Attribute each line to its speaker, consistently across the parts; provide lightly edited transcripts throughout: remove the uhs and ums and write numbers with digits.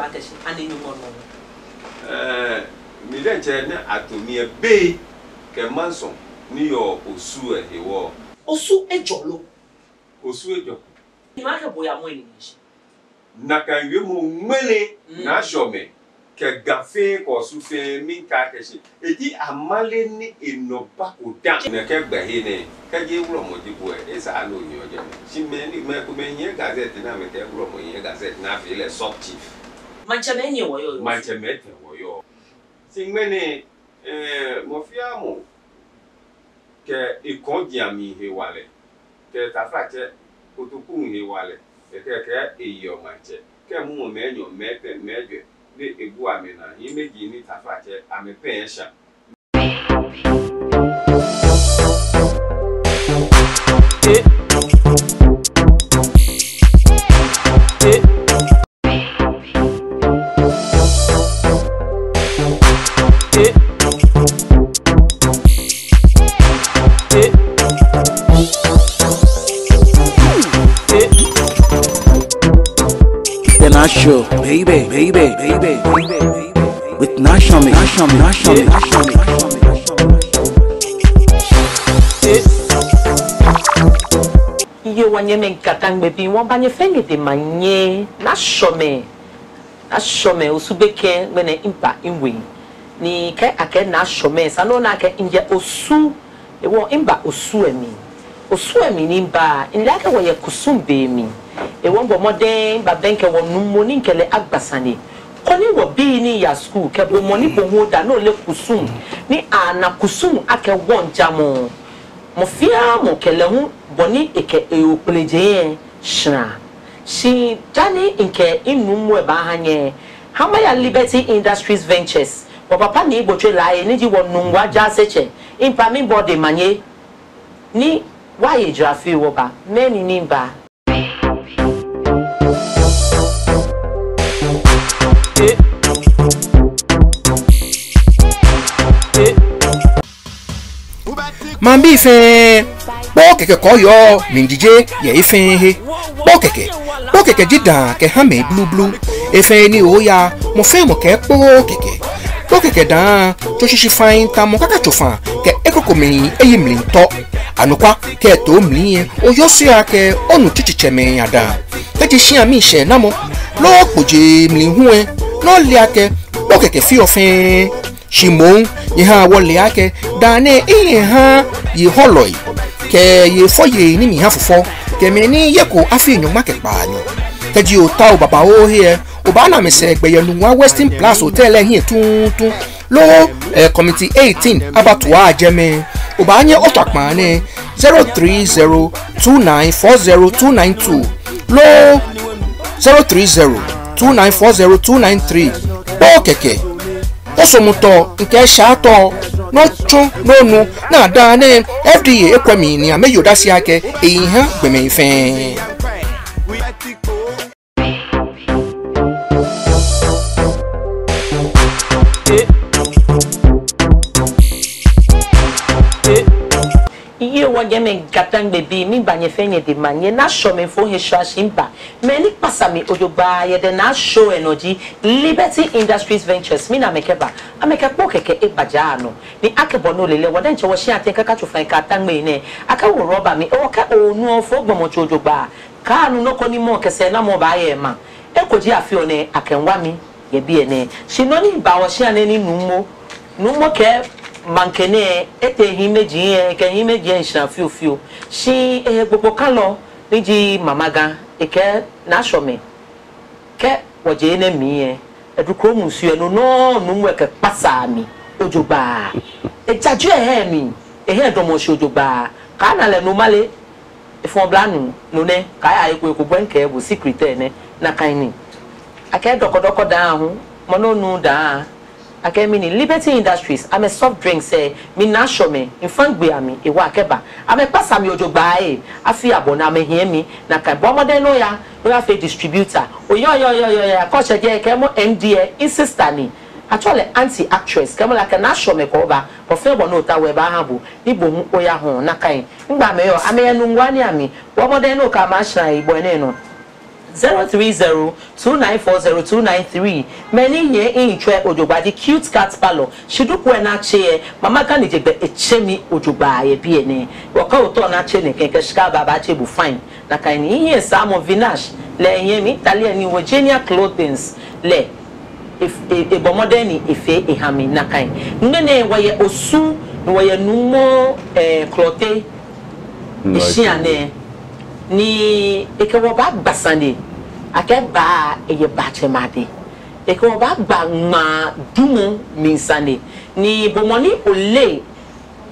Speaker 1: akashi ani nyumo no
Speaker 2: mi den che na atomi be ke manson ni yo osu ewo
Speaker 1: osu ejolo
Speaker 2: osu ejo
Speaker 1: ni ma ke boya mo ni
Speaker 2: na kan we mo mele na shome ke gafe ko su fe min ka keshi edi amale ni enoba oda na ke gba he ne ka je wuro mo di bo e sa lo ni oje si me ni me ko me yin gazette na me ke wuro mo yin gazette na fi le sub chief
Speaker 1: manchemeni wo yo
Speaker 2: manchemete wo yo si ngene mo fi amo ke ikodi ami he wale ke ta fa che otoku he wale ke eyo manche ke mu mo menyo mete meje de egu amena yi meji ni ta fa che ame pensha
Speaker 3: Show, baby, with Nashami.
Speaker 1: You want you make katang baby, one banye fenge de manye, Nashome, usubeke when impa inwe. Ni ke ake Nashome, sano na ke inje osu, e wo imba osu emi nimba, in like wa ye kusumbe mi. E won bo modern ba benke won numoni nkele agbasane koni wo bi ni ya school ke bo moni bo hoda no le kusum ni ana kusum ake won jamo mo fia mo kele hu boni eke e opleje shna shi jani nke inum e ba hanye hama ya Liberty Industries Ventures bo papa ni igboche lae ni ji won nungwa ja seche impa mi body manye ni why jafi wo ba meni nimba
Speaker 3: Mambi fe bo keke koyo mindije ye ife he bo keke jidan ke hame blue efe ni oya mo fe mo ke bo keke dan to shishi fine ta mo kaka chofa ke ekoko mi eyimlin to anukwa ke to mli oyo si ake onu chichiche me ada ke ji shi ami se na mo lo poje mli hu e no le ake bo keke fi ofin Shimon ye ha wole ake dane ihe ha ye holoi ke ye foye ni mi ha fofo ke me ni ye ko afi enyo market pa anyo ke ji o ta o baba o here o ba na me se gbe ye nu wa Western Plus Hotel hin tun lo committee 18 abatwa ajeme o ba anye o takpa ni 0302940292 lo 0302940293 bo keke osomuto nke shato no chu nonu na da ne FDA ekwemi ni ameyoda si ake eyihan gbeme ife
Speaker 1: iye wonye me katang baby mi banye fenye de manye na show me fo he shimba many pasami ojoba ye de na show energy Liberty Industries Ventures mi na mekeba ameka pokeke e bajano ni akebo no lele wodan che wo shi atenka ka chufan katang me ne aka wo roba mi o ka onu ofo gbomo chojoba ka anu no koni mo kese na mo ba ye ma e koji afio ne akenwa mi ye bi ene shinoni ba wo shi aneni numo ke mankene ete himeji ke himeji nsha fiu shi gbogbo kan lo niji mamaga eke na shome ke woje na mi edukro musu enu no numu ke pasa mi ojogba ejaju mi domo shi ojogba ka na le no male ifon blanu no ne ka ya eko gbenke bu secret ne na kan ni ake dokodoko da hu mono nu da Akemini Liberty Industries I'm a soft drink say mi na show me in fact gbe ami ewa akeba I'm a pass ami ojogba afi abona me hie mi na kan bo modern no ya fe distributor oyo ko che je ke mo MD in sister ni actually anti actress ke mo la kan na show me ko ba ko fe bo no ta we ba ha bu ni bo mu oya ho na kan ngba me yo ame enu ngwa ni ami bo modern no ka ma shine ibo ene no 030-2940-293 many ye in chwe ojogba the cute cat parlor shiduku na che mama ka ni jegbe echemi ojogba ye bi ene waka oto na che ne keke shika baba che bu fine na kan ni ye samo vinash le ye mi Italian ni Virginia clothings le if e bomodeni ife e hami na kan ngene waye osu no waye numo clothe ishiane ni ekewo ba gbasande akeba eye bachemade ekewo ba gbama dumo minsane ni bomoni ole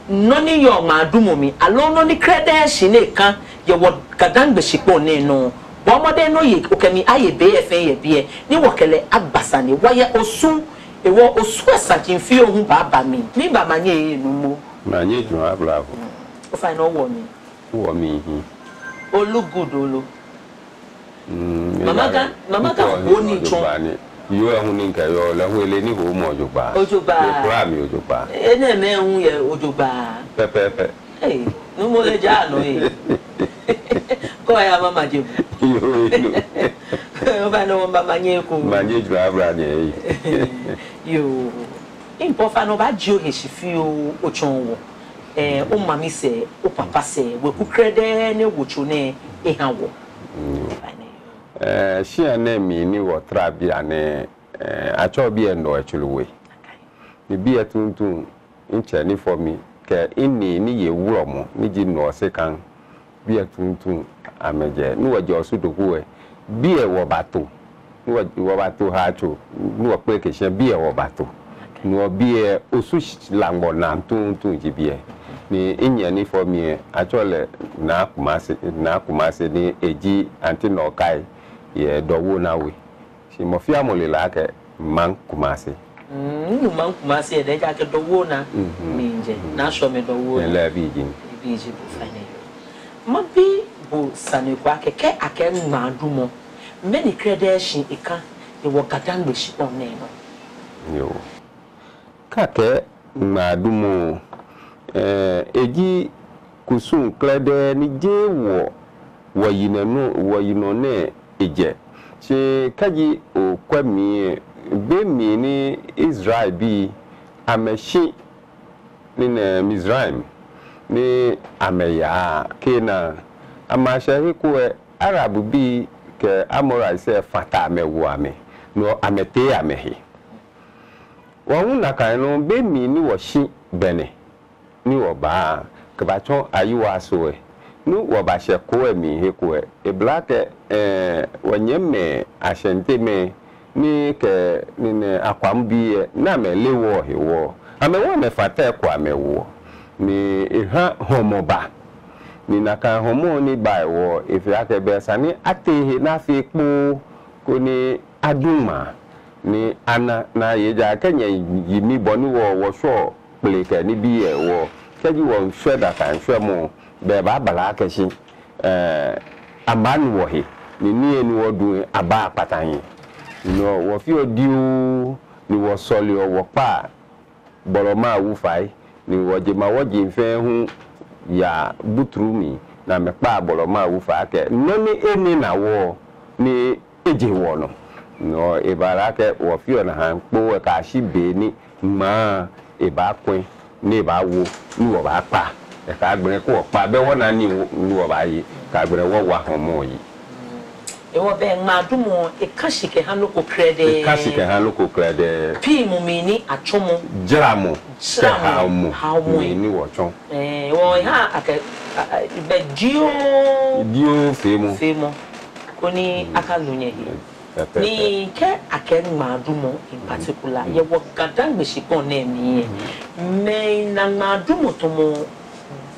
Speaker 1: noni yo ma dumo mi alo noni credential ne kan ye wo gagangbe shipo ne no bomode no ye okemi aye bfn ye bie ni wokele agbasande waye osu ewo osu asakin fi ohun baba mi ba manye enu mo
Speaker 2: manye ju abravo
Speaker 1: o fa no wo mi Olu good olu. Mama kan oni chon.
Speaker 2: Yo ehun ni nkan yo lehun ele ni ho mo ojogba. Ojogba. Pro mi ojogba.
Speaker 1: Ene me ehun ye ojogba.
Speaker 2: Pepe.
Speaker 1: Eh, no mo le ja no e. Ko ya mama jebu. O ba no mama nye ko. Manje ju abra ni e. Yo. Impo fa no ba ji o he shifi o chon wo. O mami se o papa se we ku krede ne wocho ne ehawo
Speaker 2: shia na mi ni wo tra bia ne acho bia no achuluwe ni bia tuntun inche ni for me ke inni ni ye wuro mo ni ji no se kan bia tuntun ameje ni wo je osudoku bia wo bato ni wo bato ha cho ni wo pe ke se bia wo bato ni wo bia osu langbo na tuntun ji bia ni inya ni for me actually na kumase ni eji anti no kai ye dowo na we si mo fi amole la ke man kumase
Speaker 1: man kumase de ja ke dowo na minje na so me dowo
Speaker 2: la biji
Speaker 1: bu fane mo bi bo sane kwa ke ake madumo many credential ika e wo katangbe shi on ne no
Speaker 2: yo ka ke madumo eji kusun klede ni je wo yino ne eje se kaji o kwami be mi ni Israel bi ameshi ni na Mizraim ni ameya kena amashahi ko Arab bi ke amora se fata mewo ame no amete amehi wa una kan no be mi ni wo shi bene ni oba ke ba chon ayiwa so ni oba she ko emi he ko e black wanyeme ashente me ni ke ni akwam bi na me lewo he wo ame wo me fata ko ame wo ni ha homoba ni naka homo ni ba wo ifi ake be sani atehe na fi po ko ni aduma ni ana na yeja kenya yimi boni wo so pleke ni bi e wo keji wo shweda kan shwemo be ba bala keshi aman wo he ni eni wo du aba patan no wo fi odiu ni wo soli wo pa boloma wu fai ni wo je ma wo je nfe hu ya butrumi na me pa boloma wu fa ke no ni eni na wo ni eje wo no ibarake wo fi ona han po ka shi be ni ma e ba kwin ni ba wo ni wo ba pa e ka gbere ko pa be wona ni wo ba yi ka gbere wo wa homo yi
Speaker 1: e wo be madumo e kashike hanu ko krede pi mu mini achomo
Speaker 2: jramo ha mu ni wo chon
Speaker 1: wo ha ake be dio femo koni akalunye ni ke ake madumo in particular ye wo gadangbe shipon na mi me na madumo to mo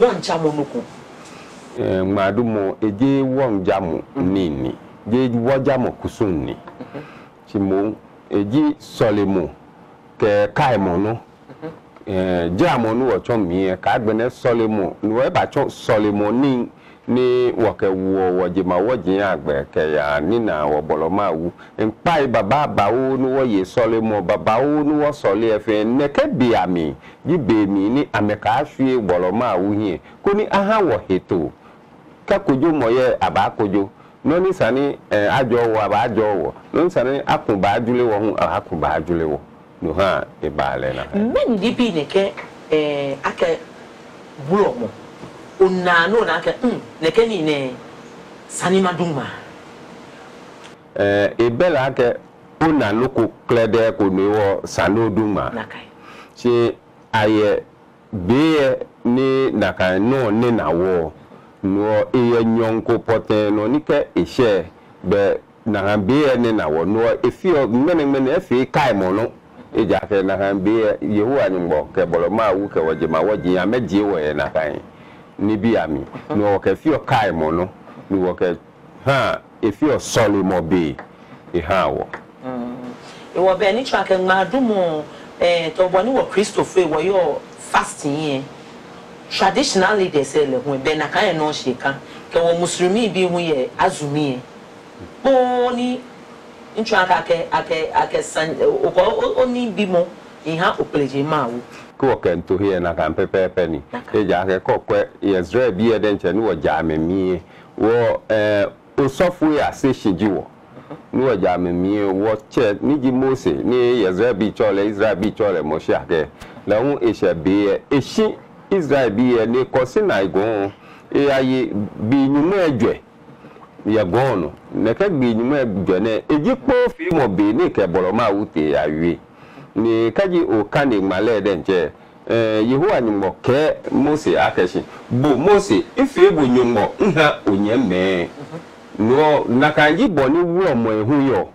Speaker 1: won jamo nuko
Speaker 2: madumo eje won jamo nini je wajamo kusunni chimo eji solemo ke kaimo no jamo no wo chon mi ka gbene solemo no e ba chon solemo ni woke wo woje ma woje agbe ke ya ni na wo boloma wu npai baba bawo no wo ye solemo baba wo no wo sole efe ne ke bi ami ji be mi ni ameka ahwe boloma wu hie ko ni aha wo heto ka kojo moye aba kojo no ni sani ajo wo ba ajo wo no sani akun ba ajule wo hu akun ba ajule wo no ha e ba le na
Speaker 1: men di bi ne ke ake bulo mo una no na ke ne ke ni ne sani maduma
Speaker 2: e bela ake una loko klede ko ni wo sanoduma si aye be ni naka no ni na wo no iye nyonko poten no ni ke ise be na be ni na wo no efi mene efi kai mo no eja ke na be yehu anyimbo ke bolo ma wu ke woje ma woje ya meje wo ye na kan ni bi ami no ke fi kai mo no ni wo ke ha efi soli mo be e ha wo
Speaker 1: e wo be ni track ma dumo to boni wo Christopher wo yo fasting traditional leaders ele hu be na kan no sheka ke wo muslimi bi hu ye azumi boni intraka ake san oni bi mo iha opleje ma wo
Speaker 2: ko ken to here na kan pepe ni e ja ke kokwe Israel bi e den che ni wo ja memie wo osofu ya se shijiwo ni wo ja memie wo che ni ji Mose ni Israel bi chole mo sha ke la hu e she bi e shi Israel bi e ni ko sina igun e aye bi nyumu ejwe ya gono ne ka gbi nyumu ejwe ne ejipo fi mo bi ni ke bolo ma wute ya wi ni kaji o kani male den che Yehowa nyumo ke Mose akeshi bo Mose ife bo nyumo nha onyeme no nakanji boni wuomo ehu yo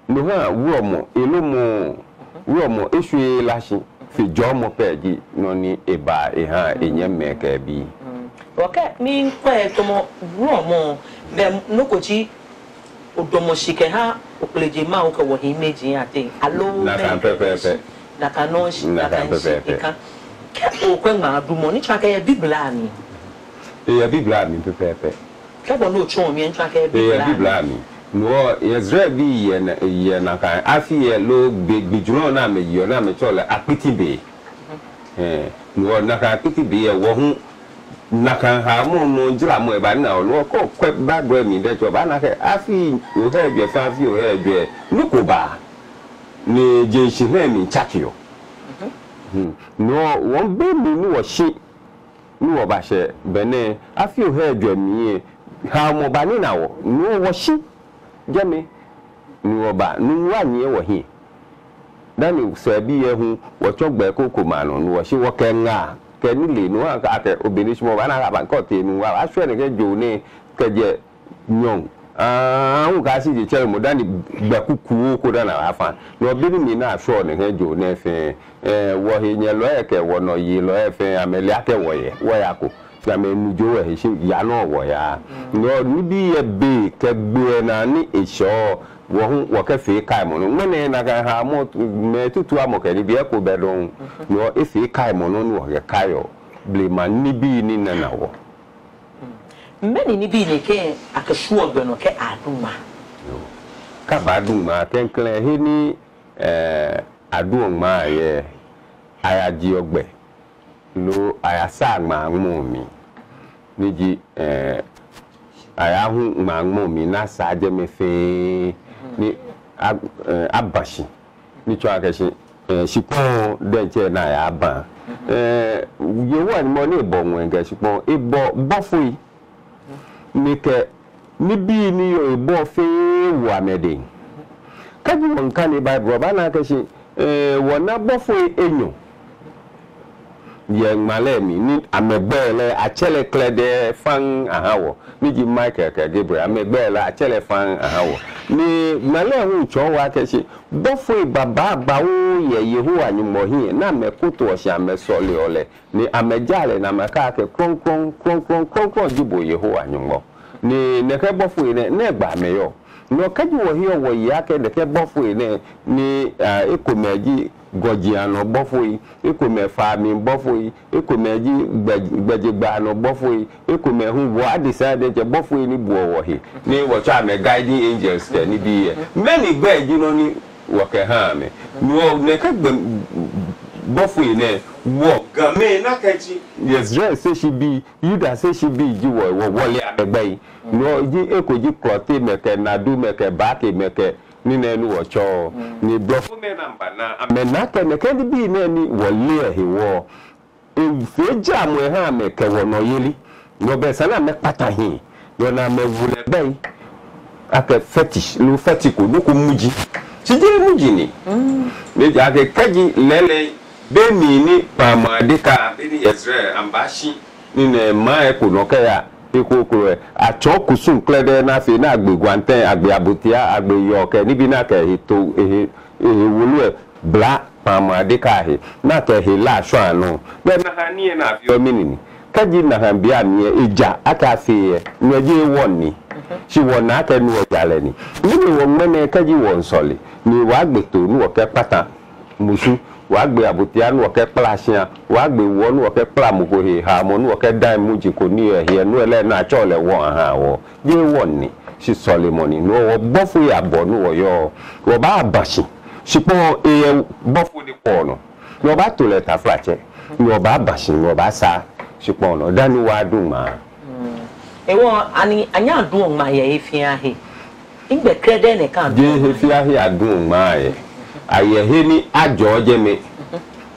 Speaker 2: no ha wuomo elomo wuomo esue lashi fi jomo peji no ni eba eha enyeme ka bi
Speaker 1: okay mi kwe tomo wuomo be nokochi odomo shike ha opleje ma o ka wo himeji ate alo
Speaker 2: na kan pepe
Speaker 1: na kanoshi na kanshi ka o kwen ma dumo ni chaka ya bibla ni
Speaker 2: ya bibla mi pepe
Speaker 1: ka bo no chon mi chaka ya
Speaker 2: bibla mi no Israel bi ye na kan afi ye lo gbijuro na me yo na me chole apiti be no na kan apiti be ye wo hu na kan ha mo no jira mo e ba na no ko kwe ba gbe mi de jo ba na ke afi o he be fa afi o he be nuko ba ni je shi he mi chakio no won be mi ni wo shi ni wo ba she bene afi o he dwa mi ha mo ba ni na wo ni wo shi jeme ni wo ba ni wa ni wo hi dani se bi ye hu wo chogbe koko ma no ni wo shi wo kenga ke ni le no aka ke obini mo ba na ba ko te ni wa aswe ne ke jo ni ke je nyon hu ka si je chere mo dani gba kuku ko dana afa no obini mi na aswe ne ke jo ne fe wo he nye lo e ke wo no yi lo e fe ameli ake wo ye wo ya ko ya me nu jo he shi ya no wo ya no ni bi ye be ke gbe na ni esho wo ke fe kai mo no mene na ga ha mo me tutu amo ke ni bi e ko be don no e fe kai mo no wo ke kai o ble man ni bi ni na wo
Speaker 1: meni ni bi ne ke akashu ogbe no ke aduma
Speaker 2: ka ba aduma kenkle he ni aduma ye ayaji ogbe lo ayasa ma mu mi niji ayahu ma mu mi na sa je me fe ni abashi ni cho akeshi sipon denche na ya ba yewa ni mo ni bo won ge sipon ibo bofui ni ke ni bi ni yo ibo fe wa mede kaji won kan ni bible ba na akeshi wona bofui enyo ye male mi ni amegbele achele klede fan ahawo ni ji Michael ke Gabriel amegbele achele fan ahawo ni male hu cho wa keshi bofo baba bawo ye Yehowa ni mohi na mekuto osha mesole ole ni amejale na maka ke kron jibo Yehowa ni mo ni neke bofo ne gba meyo no kaji wo hiyo wo yake neke bofo ne ni ekomeji gojiano bofoi ekome fami bofoi ekomeji gbejegba no bofoi ekome hu wo decide je bofoi ni buo wo hi ni wo cha me guiding angels te ni bi many gbeji no ni wo ke ha me no ne ka bofoi ne wo game na kachi Israel say she be Judah say she be ji wo wole abegbai no ji ekoji klote meke nadu meke baki meke ni nenu wocho ni blofo me namba na amena ke meke di bi na ni wole ehewo feja mo ha meke wono yeli no be sana me patahin yo na me vule bei ake fetish lu fetiku nuku muji sijiri muji ni me ake kaji lele be mi ni pamadika be ni Israel ambashi ni ne ma eko no ka ya ikokoro acho kusun klede na fe na agbe gwanten agbe abutia agbe yoke nibi na ke hito wolu bla pamadika he na ke he la so anu be na hanie na fi o minini kaji na hambia mi eja aka fe nwaje woni si wona aka nu ojale ni nibi won mene kaji won sole ni wa gbe to nu o ke pata musu wa gbe abutia nu o ke plasia wa gbe wo nu o ke plamugo he ha mo nu o ke dan muji ko ni he nu ele na chole wo ha wo je woni si sole money no wo bofu ya bo nu wo yo wo ba abashi sipo e bofu ni po no no ba to le ta flache no ba abashi no ba sa sipo no dani wa dun ma
Speaker 1: ewo ani anya dun ma ye efia he ingbe krede ne kan
Speaker 2: je efia he adun ma ye aye he ni ajo je me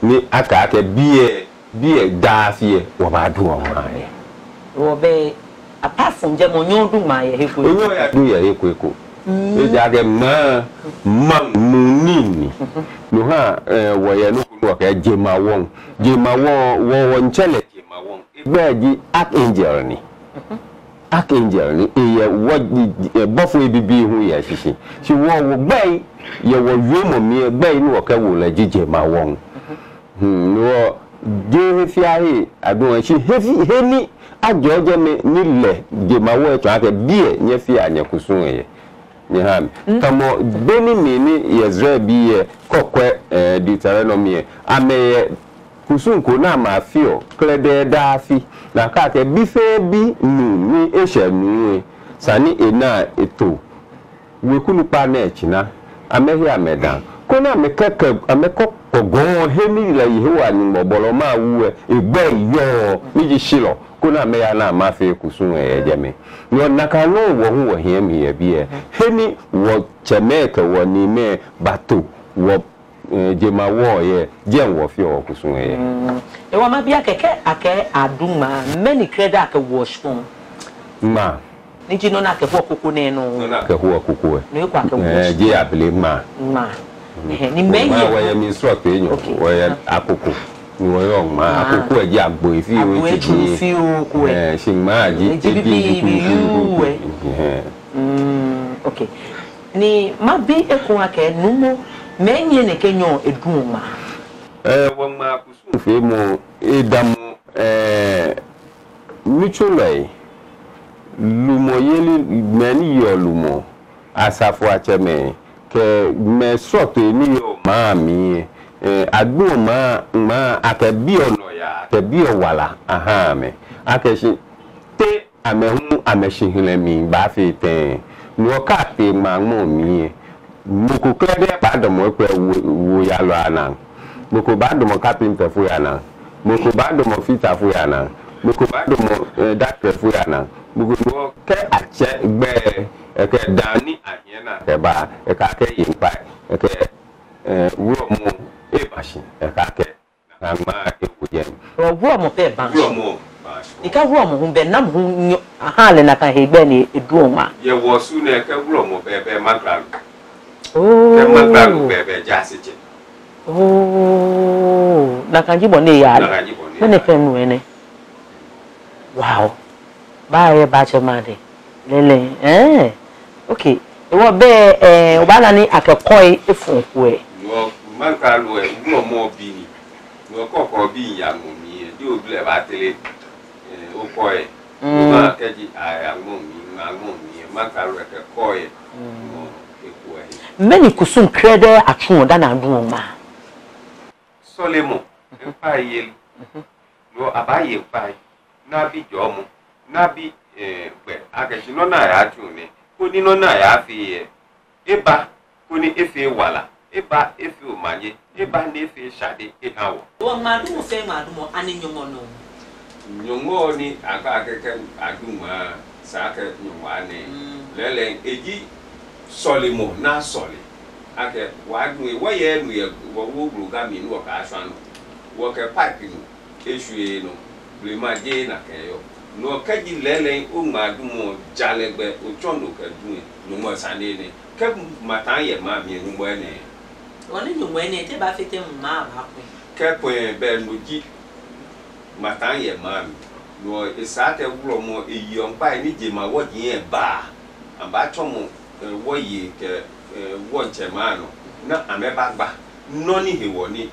Speaker 2: ni aka ake biye da fie wo ba dun ma ye
Speaker 1: wo be apart from je mo nyon dun ma ye he ko
Speaker 2: onyo ya dun ye ko ko e ja ge ma munini no ha wo ye no ko ke je ma won wo nchele je ma won egbe ji archangel ni archangel ni ye wo bofo ebibi hu ye sisi si wo gbai ye wo yomo mi gbai ni wo ka wo la je ma won no je fia he adun si heni ajoje me ni le je ma wo to ake bie nye fia nya kusun ye ni ha kamo beni mi ni Israel bi ye kokwe Deuteronomy ameye kusun ko na ma fio klede dafi na ka ke bi fe bi ni ehanu sani ena eto we kunu pa na echina amehi amedan ko na mekeke ameko kogon hemi la yewa ni mobolo ma wu egbe yo miji shilo ko na me ya na ma fe kusun ejeme yo naka no wo hu wo hiem ye bi hemi wo chemeke wo ni me bato wo jema wo ye jen wo fi o kusun
Speaker 1: e wa ma bia keke ake aduma many kreda ake wash phone
Speaker 2: ma
Speaker 1: ni jino na ke ho kokoko ne no
Speaker 2: na ke ho kokoko
Speaker 1: ni kwa ke wash
Speaker 2: je abele ma
Speaker 1: ni meyi
Speaker 2: ma wo ye mi instruct enyo wo ye akoko ni wo yo ma akoko eje agbo ifi o ti
Speaker 1: ko
Speaker 2: si ma ji
Speaker 1: okay ni ma bi ekun ake numo menye ne kenyo eduma
Speaker 2: wo ma kusun fe mo edamu mutually lumo yeli meni yo lumo asafu acheme ke me soto ni yo ma mi agbo ma akabi ono ya akabi wala aha me akeshi te amehu ameshinhle mi ba fi ten no ka te ma mo mi moko klede pa do mo pe wo ya lo ana moko ba do mo carpenter fu ya na moko ba do mo fitter fu ya na moko ba do mo doctor fu ya na moko no ke ache gbe ke dani ahiena ke ba e ka ke yimpa ke wo mo e bashi e ka ke na ma e wo je
Speaker 1: wo mo pe ba
Speaker 2: wo mo
Speaker 1: ika wo mo hu be na mo hu aha le na ka he gbe ni eduma
Speaker 2: ye wo su na ke wo mo be makra
Speaker 1: oh
Speaker 2: ke makra be jasije
Speaker 1: oh na kan jibo ne ya na ne fem ene wow ba ye ba chema de lele okay wo be o ba na ni akekoi efun ku e
Speaker 2: wo makra lo e wo mo bi ni wo kokko bi ya mo mi di obile ba tele o ko e ma ke ji aya mo mi makra lo ke ko e
Speaker 1: many kusun krede atun da na dun ma
Speaker 2: solemo pa yeli no abaye pa na bi jomo na bi pe akeshi no na ya tun ni ko ni no na ya fi eba ko ni efe wala eba efe o maye eba ni efe shade e hawo
Speaker 1: wo ma dun fe ma dun mo ani nyomo no
Speaker 2: nyongo ni aka akeke aduma saka nywane lele eji solimo na soli ake wadwe waye nu ye wo gluga mi nu ka aswan wo ke pipe nu esue no blema je na keyo no kaji lele o madumo jalegbe o chondo ka dun no mo sane ne ke matan ye ma mi nu mo ne
Speaker 1: oni nu mo ne te ba fete ma ba ko
Speaker 2: ke point be no ji matan ye ma mi no isate wuro mo eyion pa ni jema wo jin ba amba chomo wo yi ke wo nchemano na ameba gba noni hewoni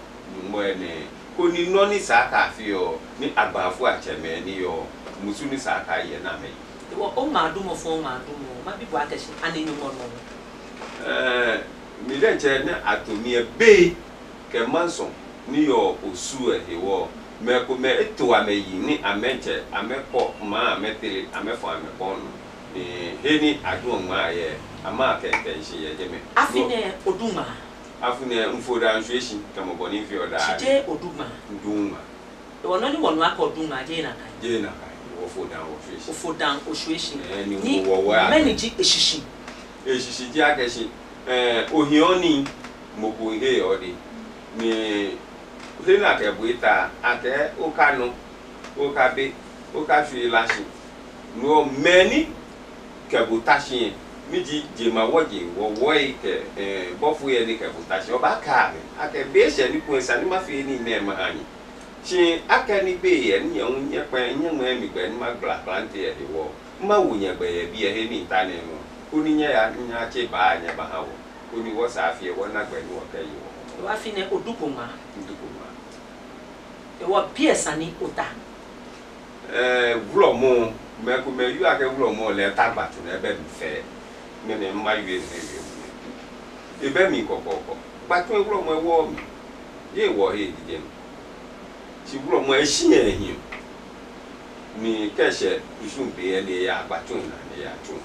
Speaker 2: mo ene ko ni noni saka afio ni agbafu acheme ni yo musuni saka ye na me
Speaker 1: wo o ma dumo fo ma bibu akashi anenyu mo no
Speaker 2: mi de che ne atomi be ke manson ni yo osu ewo me ko me eto ameyi ni amenche ameko ma ametele amefo amekon heni adun ma ye ama ke tension ye jeme
Speaker 1: afine oduma
Speaker 2: afune mfoda anhweshi kama boni fi oda
Speaker 1: chije oduma
Speaker 2: nduma
Speaker 1: wono ni wono aka oduma je na kai
Speaker 2: wo foda anhweshi
Speaker 1: foda anhweshi
Speaker 2: ni wo wa
Speaker 1: manage eshishi
Speaker 2: ji akeshi ohioni mobo ihe odi ni lena ke buita ate okanu okabe okafi lashi no many ke butashi miji jema woji wo woi ke bofu ye ni ke butashi oba ka me ake be se ni ko sa ni ma fi ni ne ma anyi chi aka ni be ye ni yun ye pa nya ma mi gbe ni ma gla plant ye wo ma wunya gbe ye bi ye ni ta ne no kuni nya ya nya che ba nya ba ha wo kuni wo sa fi wo na gbe ni wo ka yi wo
Speaker 1: wa fi ne odupoma wo piesa ni ota
Speaker 2: vlo mo me ko me yu ake vlo mo le tagba tu na be mi fe me ne ma yu e be mi kokoko ba tu vlo mo wo mi ye wo he dije si vlo mo e shi ehin mi kese isun be ne ya ba tu na ne ya tu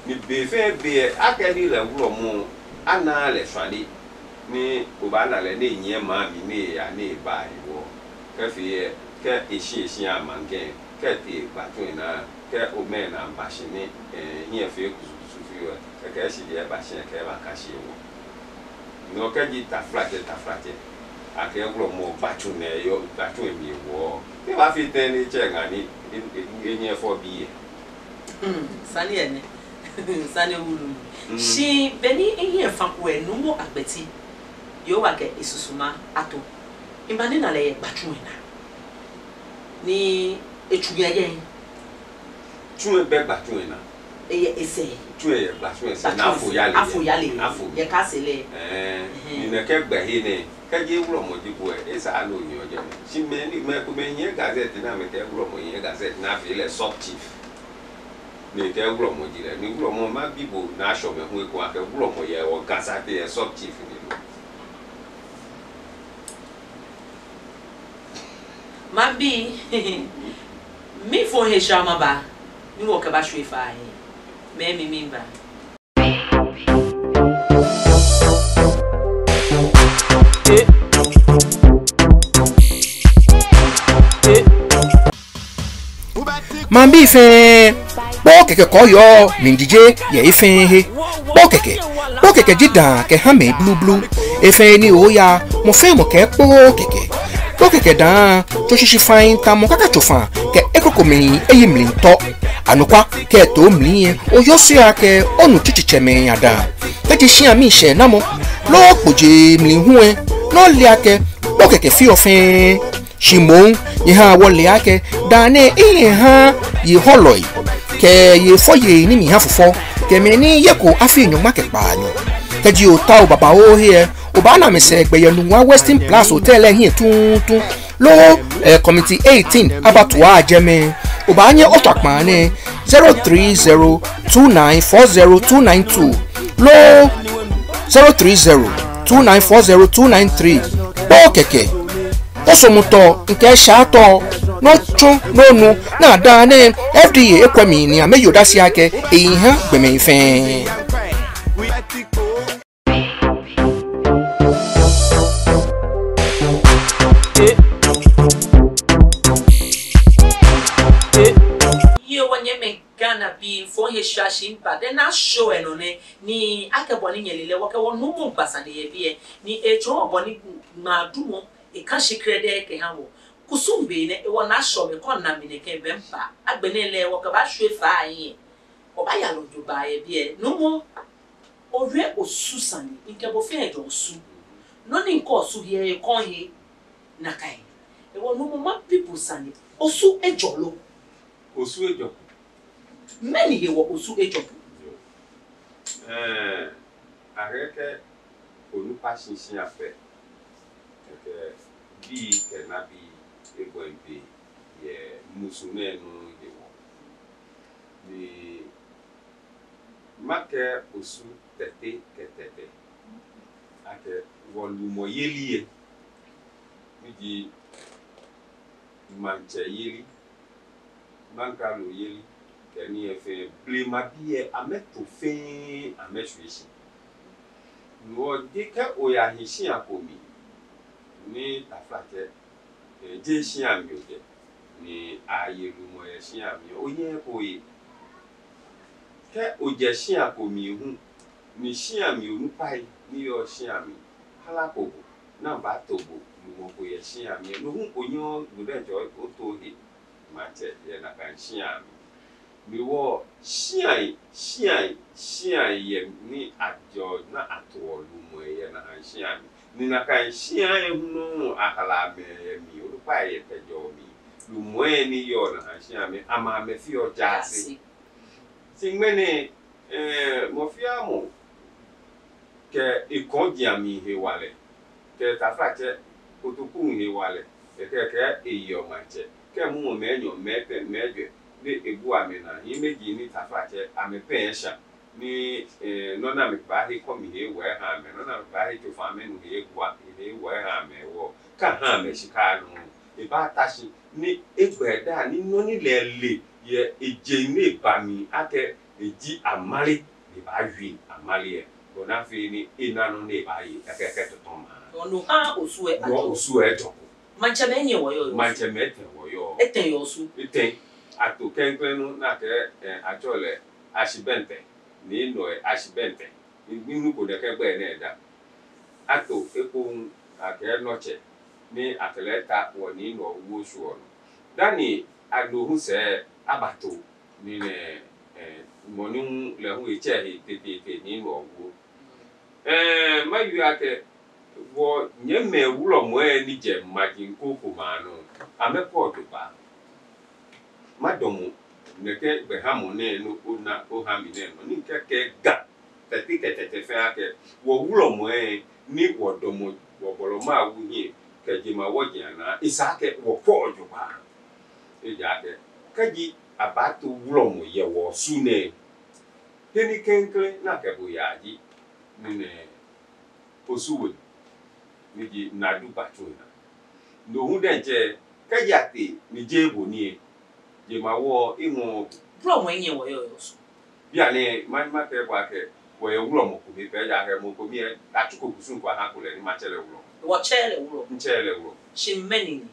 Speaker 2: mi be fe be ake ni le vlo mo ana le swali ni ko ba na le ne yin ma mi ne ya ne ba iwo ke fi ke ishi amange ke ti batuna ke o me na mbashini yin fi kusu fi ke shi de bashin ke ba kashi wo no ke ji ta flate ake glo mo batuna yo batuna mi wo ke ba fi ten che ngani yin fo bi
Speaker 1: sani ene sani wulu shi beni yin fa ko enu mo agbeti yo wa ke isusuma ato imbani na le batuna ni echuya yen
Speaker 2: tun be batuna
Speaker 1: ese
Speaker 2: tun ye batuna na afo yale
Speaker 1: ye ka sele
Speaker 2: ni na ke gba he ne ka je wuro mo dibo e sa lo yin oje si me ni me ko me yin gazette na me ke wuro mo yin gazette na fi le sub chief ni ke wuro mo dire ni wuro mo ma bibo na show me hu ko ake wuro mo ye o gazette e sub chief ni lo
Speaker 1: Mabi mi fo he shama ba mi wo ka ba shwe fa he me mi ba
Speaker 3: Mambi fe bo keke ko yo mindije ye ife he bo keke jidan ke ha me blue efe ni o ya mo fe mo ke po keke dan to shishi fine ta mo kaka chofa ke ekoko mi eyi mlin to anukwa ke to mlin o yo si ake onu chichiche me ada ke ti shi ami se na mo lo poje mlin hu no le ake bo keke fi ofin shimon ye ha wo le ake dane ihe ha ye holoi ke ye foye ni mi ha fofo ke mi ni ye ko afi enyo ma ke pa anyo ke ji o ta o baba o here Obana me se gbe yenu wa Western Plus Hotel hin tuntun lo committee 18 abatwa ajeme obanye otapan ni 0302940292 lo 0302940293 bo keke osomuto nke shato no chu nonu na da ni FDA ekwemi ni ameyoda si ake eyin ha gbeme ife
Speaker 1: you when you make gonna be na show eno ne ni akeboni nyelele woke wonu mu gbasa ne ye bie ni echo oboni ma dumo e ka shikrede ke hawo kusumbe ne e wona show me kon na me ne ke bempa agbenele woke ba hwe fa yin oba ya lo duba ye bie no mo owe osusani nkebo fe ejo osu no ni nko osu ye kon he na kai e wonu mo ma people sani osu ejolo
Speaker 2: osu ejo
Speaker 1: many he wo osu ejo
Speaker 2: areke onu passion afe ke bi ke na bi egwempe ye musumenu yewo ni make osu tete ketete ake volumo yelie miji manche yeli manka lo yeli keni efe blema bie ameto fe ameshwishi no dike oya hishi akomi ni tafate je shi amioje ni ayelumo ye shi amio oye koyi ke oje shi akomi hu ni shi amio nupai ni yo shi ami halakobo na ba tobo mo ko ye shi amio no hu onyo gudejo otohi mache ye na kan shi ami mi wo shiai ye ni ajo na atolu mo ye na shiai ni na kan shiai hunu akala me mi o pa ye tejo mi lu mo ni yo na shiai mi ama me fi o jasi singmene mo fi amo ke ikondi ami he wale ke ta fa che otoku he wale ke eyo mache ke mu me nyo mepe meje de egu amena imeji ni tafache amepesha ni nona me ba he komi he we ha me nona me ba he to fa me nu he egwa he we ha me wo ka ha me shika nu e ba tashi ni egbeda ni noni lele ye eje ni ba mi ake eji amali ni ba wi amali e bona fi ni inanu ni ba yi ake to toma
Speaker 1: onu ha osue ajo
Speaker 2: osue to
Speaker 1: manche menye wo yo
Speaker 2: manche mete wo yo
Speaker 1: eten yo osu
Speaker 2: eten ato kenklenu na ke achole ashibente ni no ashibente ninu ko de ke gbe na eda ato ekun ake noche ni atleta wo ni no wo su onu dani adohu se abato ni ne monu le hu eche he tete ni no wo mayu ake wo nyeme wulo mo ni je majin koko manu amepo ba madomo neke behamo ne no ona ohami ne no ni keke ga tete tete fe ake wo wulo mo ni wodomo wo bolo ma wuhi keje ma woje na isake wo pojo ba eja ake kaji abatu wulo mo ye wo sune teni kenkle na ke bo yaji ni ne osuwe ni di nadu batuna no hu denje kaji ate ni jebo ni je ma wo imo
Speaker 1: bro mo enye wo yo so
Speaker 2: bia ne ma te kwa ke wo ye wuro mo ko bi pe ja ke mo ko mi e atuko kusun kwa ha ko le ni ma chele wuro
Speaker 1: wo chele wuro
Speaker 2: nchele wuro
Speaker 1: chimeni ni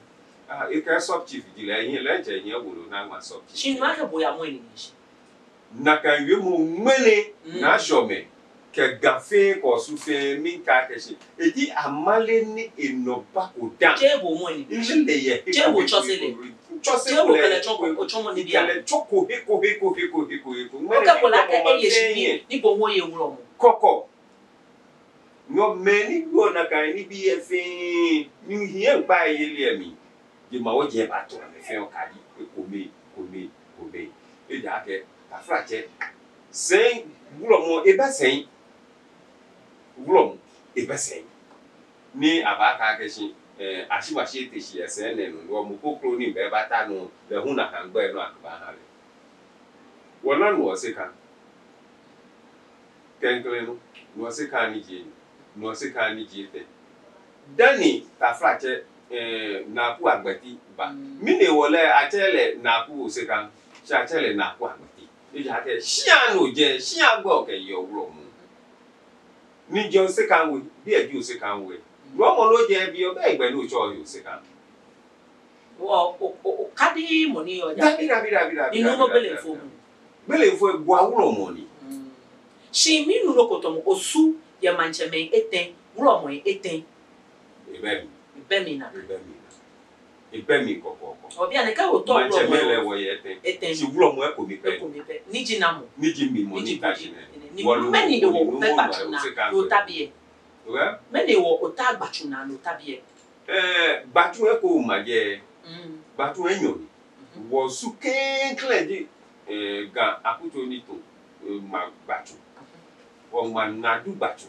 Speaker 2: e ka sub chief di le yin le je yin wuro na ma sub chief
Speaker 1: chinwa ke boya mo ni shi
Speaker 2: na kan wi mo mele na shome ke gafe ko su fe min ka ke shi e di amale ni enoba ko dan
Speaker 1: jebo mo ni
Speaker 2: ile ye
Speaker 1: jebo chosele
Speaker 2: jebo
Speaker 1: kele choko ochomo ni bia
Speaker 2: kele choko heko
Speaker 1: oka bola ke eye shi ni bo wo ye wuro mo
Speaker 2: koko no meni go na kan ni bi efe ni hie gba yele mi je ma wo je ba to me fe o ka di ko me e ja ke ta frache sen wuro mo e ba sen wuro mo e ba sen ni abaka ke shi ashiwashi te shi ese ne no mo kokro ni be ba ta no le hu na kan gba no akba ha le wona no se kan kenkle no se kan ni je te dani ta frache na ku agbati ba mi ne wole atele na ku se kan sha atele na ku agbati e ja ke shia no je shia gbo ke yo wuro mu ni jo se kan we bi e ju se kan we Romo lo je bi o be igbe no cho yo se kan.
Speaker 1: Wo o kadi money o ja.
Speaker 2: Dabi.
Speaker 1: Inu mo bele fo mu.
Speaker 2: Bele fo egbo awuro mo ni.
Speaker 1: She mean no kotom osu ya mancheme eten wuro mo eten ibemi
Speaker 2: koko
Speaker 1: obi aneka o to
Speaker 2: mancheme le wo ye eten si wuro mo e ko mi pe
Speaker 1: niji namo
Speaker 2: niji mi mo ni ka jine
Speaker 1: ni many de wo pe patuna no tabie many wo ota gbachuna no tabie
Speaker 2: batu e ko ma je batu enyo wo su ken klendi ga akuto ni to ma batu wo ma na du batu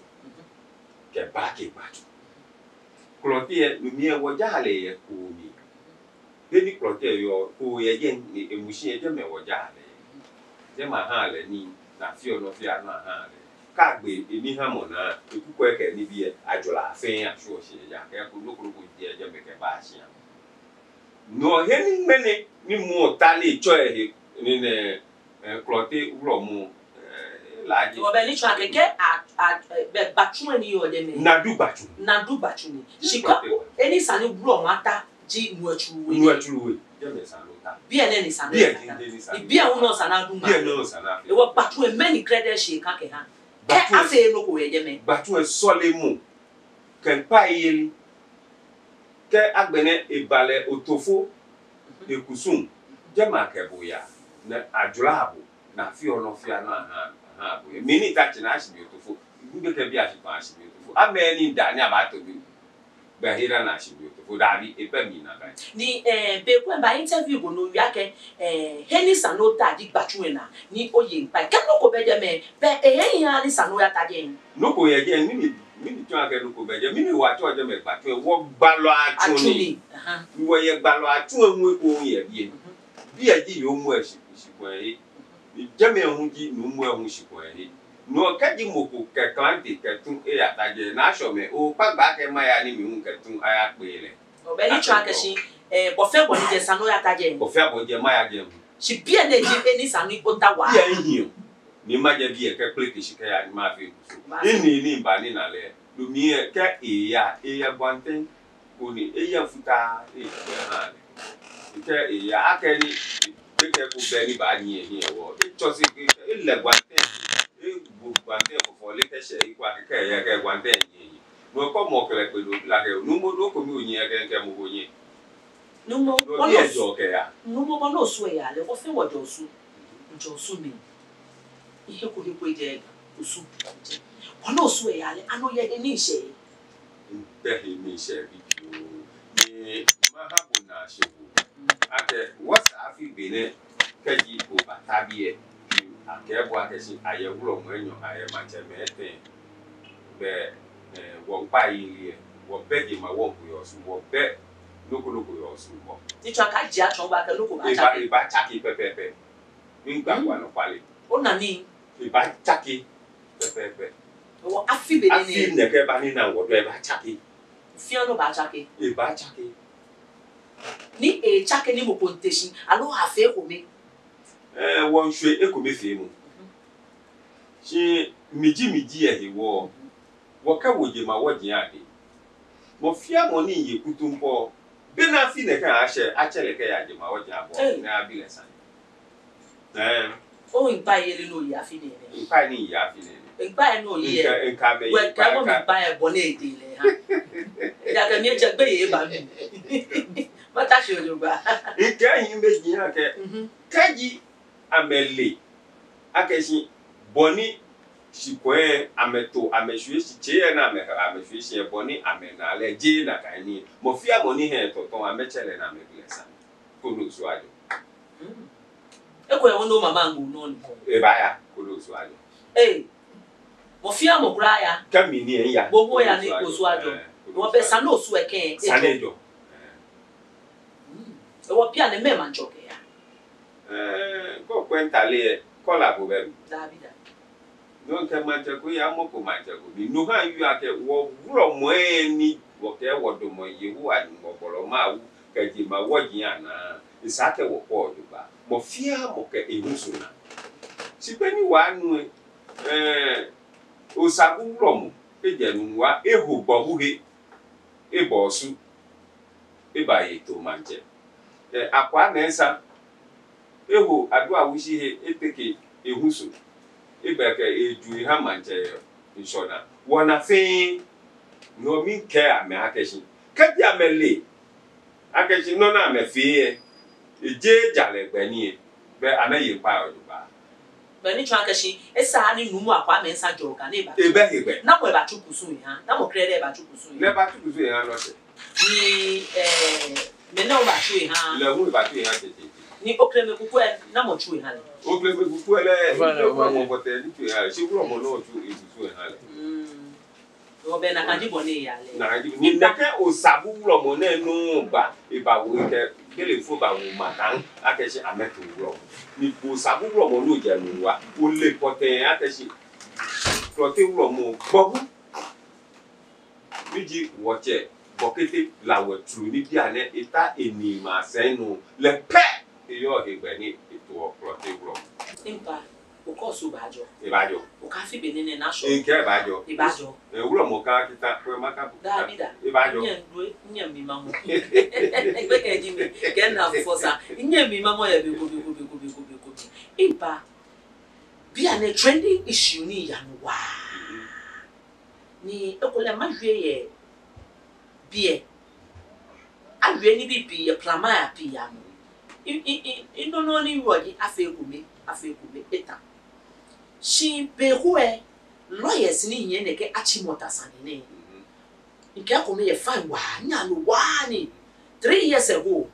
Speaker 2: ke ba ke batu klotie no mi e wo jale ye ko mi debi klotie yo ko ye je ni emushi e je me wo jale je ma ha le ni na fi ono fi ana ha le ka gbe emi ha mo na ekuko e ke ni bi e ajola afin aso se ya ke ko lokolo ko je me ke ba asia no heni mene ni mo tale cho e ni ne klotie wuro mu laje
Speaker 1: obe ni chwa keke be batu ni yo de me
Speaker 2: na du batu
Speaker 1: ni shika eni sani wuro mata ji nuachuwe
Speaker 2: je me sanota
Speaker 1: bi ene ni sanu
Speaker 2: bi
Speaker 1: a uno sana du ma
Speaker 2: bi no sana
Speaker 1: e wo batu e many credit she ka ke ha e ase no ko ye de me
Speaker 2: batu e sole mu ken pa yeli ke agbene ibale otofo ekusun je ma ke boya na ajulabu na fi ono fi ana ha bo mini ta china asibi otofo gbe ke bi asipa asibi otofo ameni da ni abato bi bahira na asibi otofo dabi epe mi na ga
Speaker 1: ni be ko ba interview go no ya ke heni sano ta di gbatu na ni oye npa ke no ko be je me be ehin ya ni sano ya ta je
Speaker 2: no ko ye je mini tun ake no ko be je mini wa to je me gbatu e wo gbalo atuni wo ye gbalo atun enwe ko ye bi e ji yo mu esipo e jame ehun ji no mu ehun sipo e no ka ji moko ke klante ke tun e ataje na so me o pa gba ke ma ya ni mi hun ke tun aya pe le
Speaker 1: o be ni twa ke shi bo fe bo ni je sano ya ta je
Speaker 2: bo fe bo je ma ya je
Speaker 1: si bi ene ji eni sano o ta wa
Speaker 2: bi e hin ni ma je bi e ke plate shi ke ya ni ma fi ni ba ni na le lu mi e ke e ya gwanten ko ni e ya futa e ha le ke e ya akeni ke ko be ni ba ni e hin e wo e cho si e le gwanten e bu gwanten fo le ke se ikwa ke ya ke gwanten yin no ko mo kele pe lo la ke nu mo do ko mi o yin ke mo ko yin
Speaker 1: no mo
Speaker 2: no ye jo ke ya
Speaker 1: no mo no so ya le ko fe wo jo su mi ihe ko le ko je osu no so ya le ano ye ni se
Speaker 2: be ni se bi ni ma ha bu na se bu ate what's afi be ne keji ko batabi e akebo akesi ayewuro mo enyo aye ma che me ten be wo pa yi wo be di ma wo ku yo su wo be loko yo su mo
Speaker 1: ni twa ka ji atron ba ka loko ba
Speaker 2: ba chaki pepepe mi gba kwa no pale
Speaker 1: o na ni
Speaker 2: ba chaki pepepe
Speaker 1: wo afi be ni
Speaker 2: afi ne ke ba ni na wo do ba chaki
Speaker 1: fi no ba chaki
Speaker 2: ba chaki
Speaker 1: ni e chaki ni mo konteshi alo afi ko mi
Speaker 2: won hwe ekomefe mu shi miji e wo ka woje ma woje ade mo fia mo ni ye kutumpo be na fi ne ka achele ka ya je ma woje abo na abile san
Speaker 1: o npa yele no ya fi ne
Speaker 2: npa ni ya fi ne
Speaker 1: npa no ye
Speaker 2: nka be
Speaker 1: we ka mo npa e bo na ede le ha ya ka mi je gbe ye ba mi mata shi ojoba
Speaker 2: nke yin be jin ha ke kaji amele akeshi boni shikwe ameto ameshwe shiche na ameshwe shi boni amena le je na kani mo fia moni he toton amechele na meblesa kolo suajo
Speaker 1: ekwe wono mama ngu no ni
Speaker 2: e ba ya kolo suajo
Speaker 1: mo fia mo kura ya
Speaker 2: kami ni ya
Speaker 1: gbogbo ya ni ko suajo mo be sano su eken
Speaker 2: sanejo
Speaker 1: wo pia ne me man choke ya
Speaker 2: ko kwenta le kola bo be
Speaker 1: Davida
Speaker 2: no ke manche ko ya mo ko manche ko bi no ha yu ake wo wuro mo eni wo ke wo do mo ye wu ani mo bolo ma wu ke ji ma wo ji ana isake wo ko do ba mo fia mo ke ehusu na si pe ni wa nu o sa ku wuro mo e je nu wa ehu bo hu he e bo su e ba ye to manche akwa na nsa ehu adu awushi he eteke ehusu ibeke edu ha manche inshona wona fe no mi ke ame akeshi ke dia mele akeshi no na me fe eje jale gbani be ame yi pa oduba
Speaker 1: be ni twa akeshi esa ni numu akwa me nsa jo ka na eba
Speaker 2: ebe
Speaker 1: na mo eba chukusu ha na mo krede eba chukusu
Speaker 2: le ba chukusu ha no se
Speaker 1: ni me na o ba chu ha
Speaker 2: le hu ba chu ha tete
Speaker 1: ni okreme kuku na mo chu ha le
Speaker 2: okreme kuku le mo bote ni chu ha si wuro mo no chu ebusu ha le
Speaker 1: Obe na kanji boni ya le.
Speaker 2: Na kanji ni nake osabu wuro mo na nu ba iba wo ke kele fo ba wo matan akeshi ameto wuro ni osabu wuro mo no je nu wa o le pote akeshi prote wuro mo gbogu miji woche bokete lawo tru ni bia ne ita eni ma senu le pe yo egbe ni eto prote wuro
Speaker 1: Impa Okosu bajo.
Speaker 2: Ibajo.
Speaker 1: Okafi benene na so.
Speaker 2: Nke bajo.
Speaker 1: Ibajo.
Speaker 2: Wuro mo ka kita kwe maka bu.
Speaker 1: Da bida.
Speaker 2: Ibajo.
Speaker 1: Nya mi mamo. Egbe ke di mi. Ke na fosa. Nya mi mamo ya biko. Impa bi ane trending issue ni ya no wa. Ni ekole ma hwe ye bie. Ahwe ni bi ye plama ya pi ya no. No ni woji afekume eta. She behue lawyers ni yen neke achimota sanine. Nke akome ye fine wa nya no wa ni 3 years ago.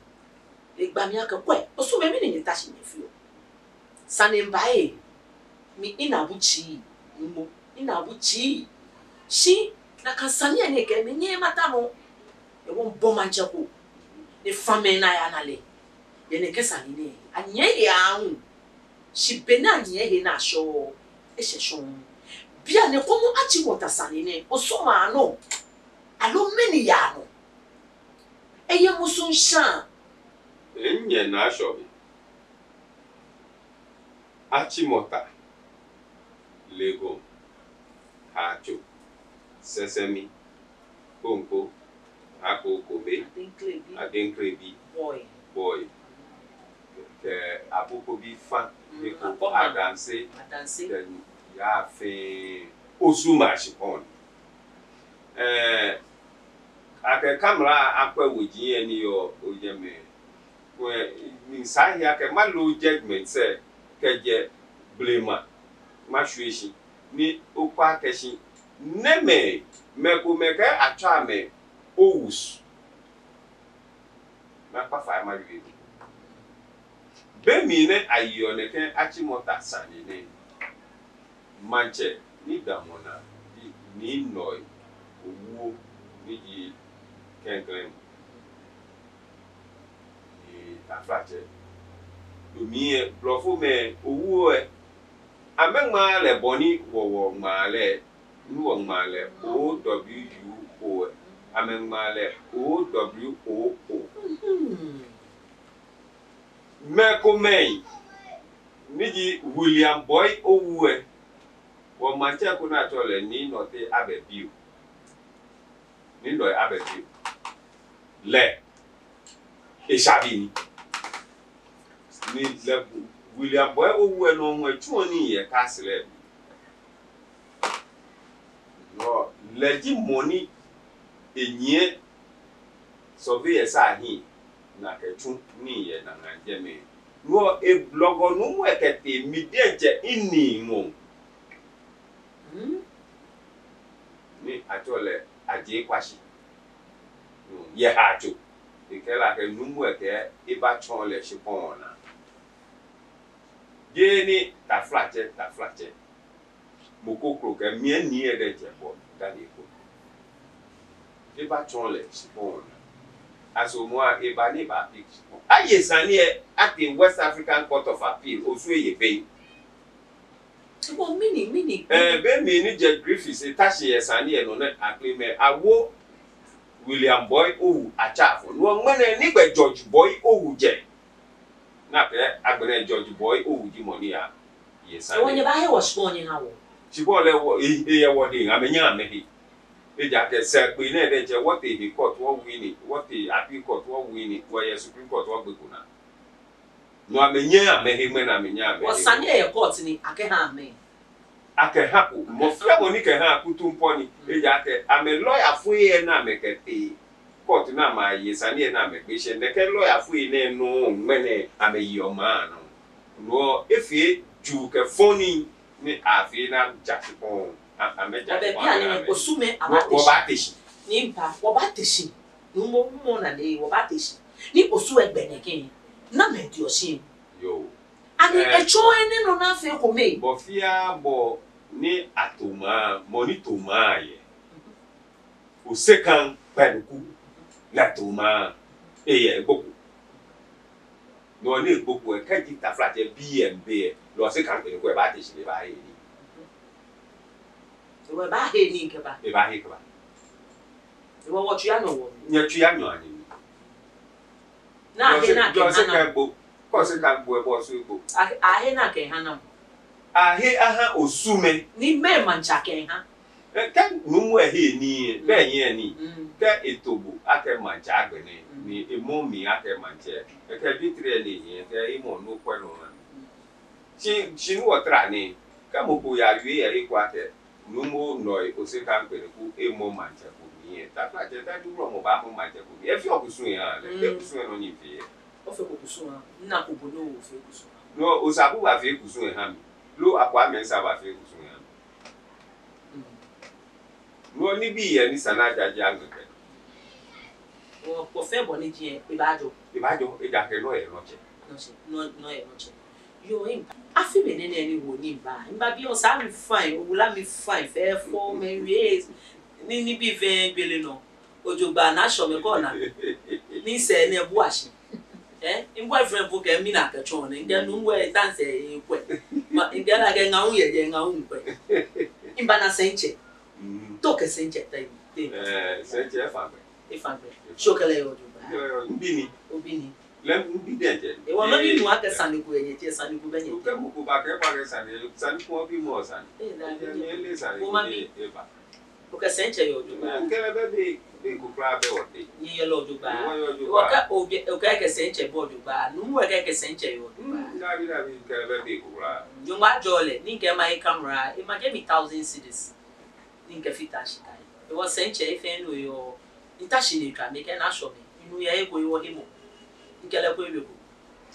Speaker 1: Egba mi aka kwe. Oso be mi ni tashi ni fio. Sanembae mi inabuchi mo inabuchi. She na kansania ne ke mi nye mata no. E won bomanche ko. Ne fame na ya na le. Ye ne ke sanine. Anye ya hu. She bena nye he na show. Bia ne komo achi wota sanine osoma no alo meni ya no eye musun shan
Speaker 2: Enye na show achi mota lego hacho sesemi konko akokobe adenkrebi boy ke abukobi fan ko adanse ya fe osuma shipon ake camera akwa woji eni yo oyeme we mi sahi ake malo judgment se keje blema mashuishi ni okwa keshi neme meko meke acha me owus na pa fa ma wi be mi ne ayo ne ken achimota sanine manche ni damona ni noi owo ni kenkrem ni afrache do mi blofo me owo amengma le boni wowo male nuwo male o w u o amengma le o w o o Meko May Niji William Boy Owe wa manche kuna tole ni note abebiu ni ndo abebiu le eshabini ni le William Boy Owe no nwe tuo ni ye kasle no leji money enye survey sa hi na ketu ni ye na nganje me no e blogo no mwekete midenje ini ngo ni atole aje kwashi no ye hacho ikela ke numweke iba chole shipona geni ta flache mukokro ke mie ni ede jebo dani ko iba chole shipona aso moi ebani ba pick aye sanie at the West African Court of Appeal osu eyebe
Speaker 1: Well, mini.
Speaker 2: Be mini Jet Griffiths tashi yesanie no na acclaim awo William Boy Owu achafo no ngene ni gbe George Boy Owu je na pe agbere George Boy Owu di money a yesanie
Speaker 1: When you buy was born in how
Speaker 2: chibole wo e wo de amenya amehi eja ke se pe na de je what the court wo win what the appeal court wo win wo ye Supreme Court wo gbekuna no amenya amehi me na amenya amehi
Speaker 1: was Sunday court ni ake ha me
Speaker 2: ake hapo mofia boni ke ha kutumponi eja ake ame lawyer fu ye na mekete court na ma yesani na megbese ne ke lawyer fu ye no mene ame yoma no efie ju ke phone ni afi na jakipon ame jakipon
Speaker 1: ame osume abateshi ni mpa obateshi numo na le obateshi ni osu egbeneke na medi osin
Speaker 2: yo
Speaker 1: ani echo ene no na fe ko me
Speaker 2: bofia bo ni atoma monitoma ye o sekan penuku la toma eye boku no ni boku e ka kita flat e bmb lo sekan penuku e ba te shi ba he ni
Speaker 1: we ba he ni ke ba
Speaker 2: e ba he ke ba
Speaker 1: e wo tu ya no wo
Speaker 2: nya tu ya no ani
Speaker 1: na he na ke
Speaker 2: ha sekan bo ko sekan bo e bo so bo
Speaker 1: a he na ke ha na
Speaker 2: ahe aha osume
Speaker 1: ni me mancha ke ha
Speaker 2: ka numu ehe ni be yin ni ka etobu ake mancha agbene ni emomi ake manche ka bitre le yin ka imo no kwelo na chi nu otra ni ka mo ko ya wi e kwa te numu noi ose ka gbere ku emo mancha ku ni ta fa je ta du mo ba mo mancha ku e fi okusun ya le okusun no ni fi
Speaker 1: o fe okusun na ko bono o fe okusun
Speaker 2: no osabu ba fi okusun ha mi lo akwa mensa ba fe kusun ya no ni bi ye ni sana jaji agbe
Speaker 1: o ko fe bo ni je ibajo
Speaker 2: e ja ke no e no che
Speaker 1: no e no che yo im afi be nene ni wo ni ba bi o sa mi fine o la mi fine fe for me ways ni bi ve gbele no ojogba na so me ko na ni se ne bu ashi in boyfriend book e mi na ka chon ni nge nu we dance e kwe ma nge na ke ngaun ye je ngaun kwe imba na senche to ke senche tai
Speaker 2: senche
Speaker 1: fa be shokele yo juba obini
Speaker 2: le mbi denje
Speaker 1: e won no bi nu aka saniku enye tie saniku benye
Speaker 2: o ke mu ko ba ke pa ke saniku bi mo san ni le san ni e ba
Speaker 1: o ke senche yo juba
Speaker 2: ke le be ko pra be o te
Speaker 1: ni ye lo juba o ka ke senche bo juba nu mu ke senche yo juba
Speaker 2: na bi ke le be ko pra
Speaker 1: yo ma jole ni ke my camera e ma je mi 1000 cedis ni ke fita shikai e wo senche e fe no yo itashi ni ka me ke na show me inu ye ego yo himo nkele ko ebe ko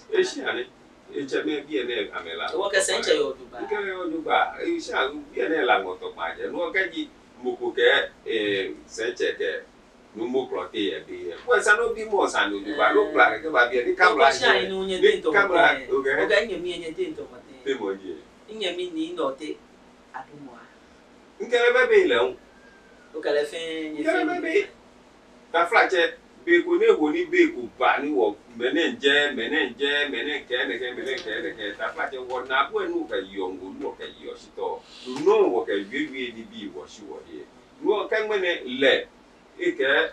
Speaker 2: e shi ani e je me bi ene amela
Speaker 1: wo ke senche yo juba
Speaker 2: ke yo juba e shi an bi ene la ngoto pa je no ke ji moko ke senche ke no mo prote e bi ko sa no bi mo sa no juba lo kla ke ba bi ni camera
Speaker 1: ni no nye den to
Speaker 2: camera o
Speaker 1: ga nye mi nye den to mate
Speaker 2: te mo je
Speaker 1: nye mi ni no te adumo
Speaker 2: nkele be be le
Speaker 1: o kele fe nye
Speaker 2: fe be ta flache be ko ne wo ni be ko ba ni wo menenje ke ne ta flache wo na bo enu ka yongo wo ka yo sito no wo ka wi ni bi wo shi wo ye no ka ngene le e ke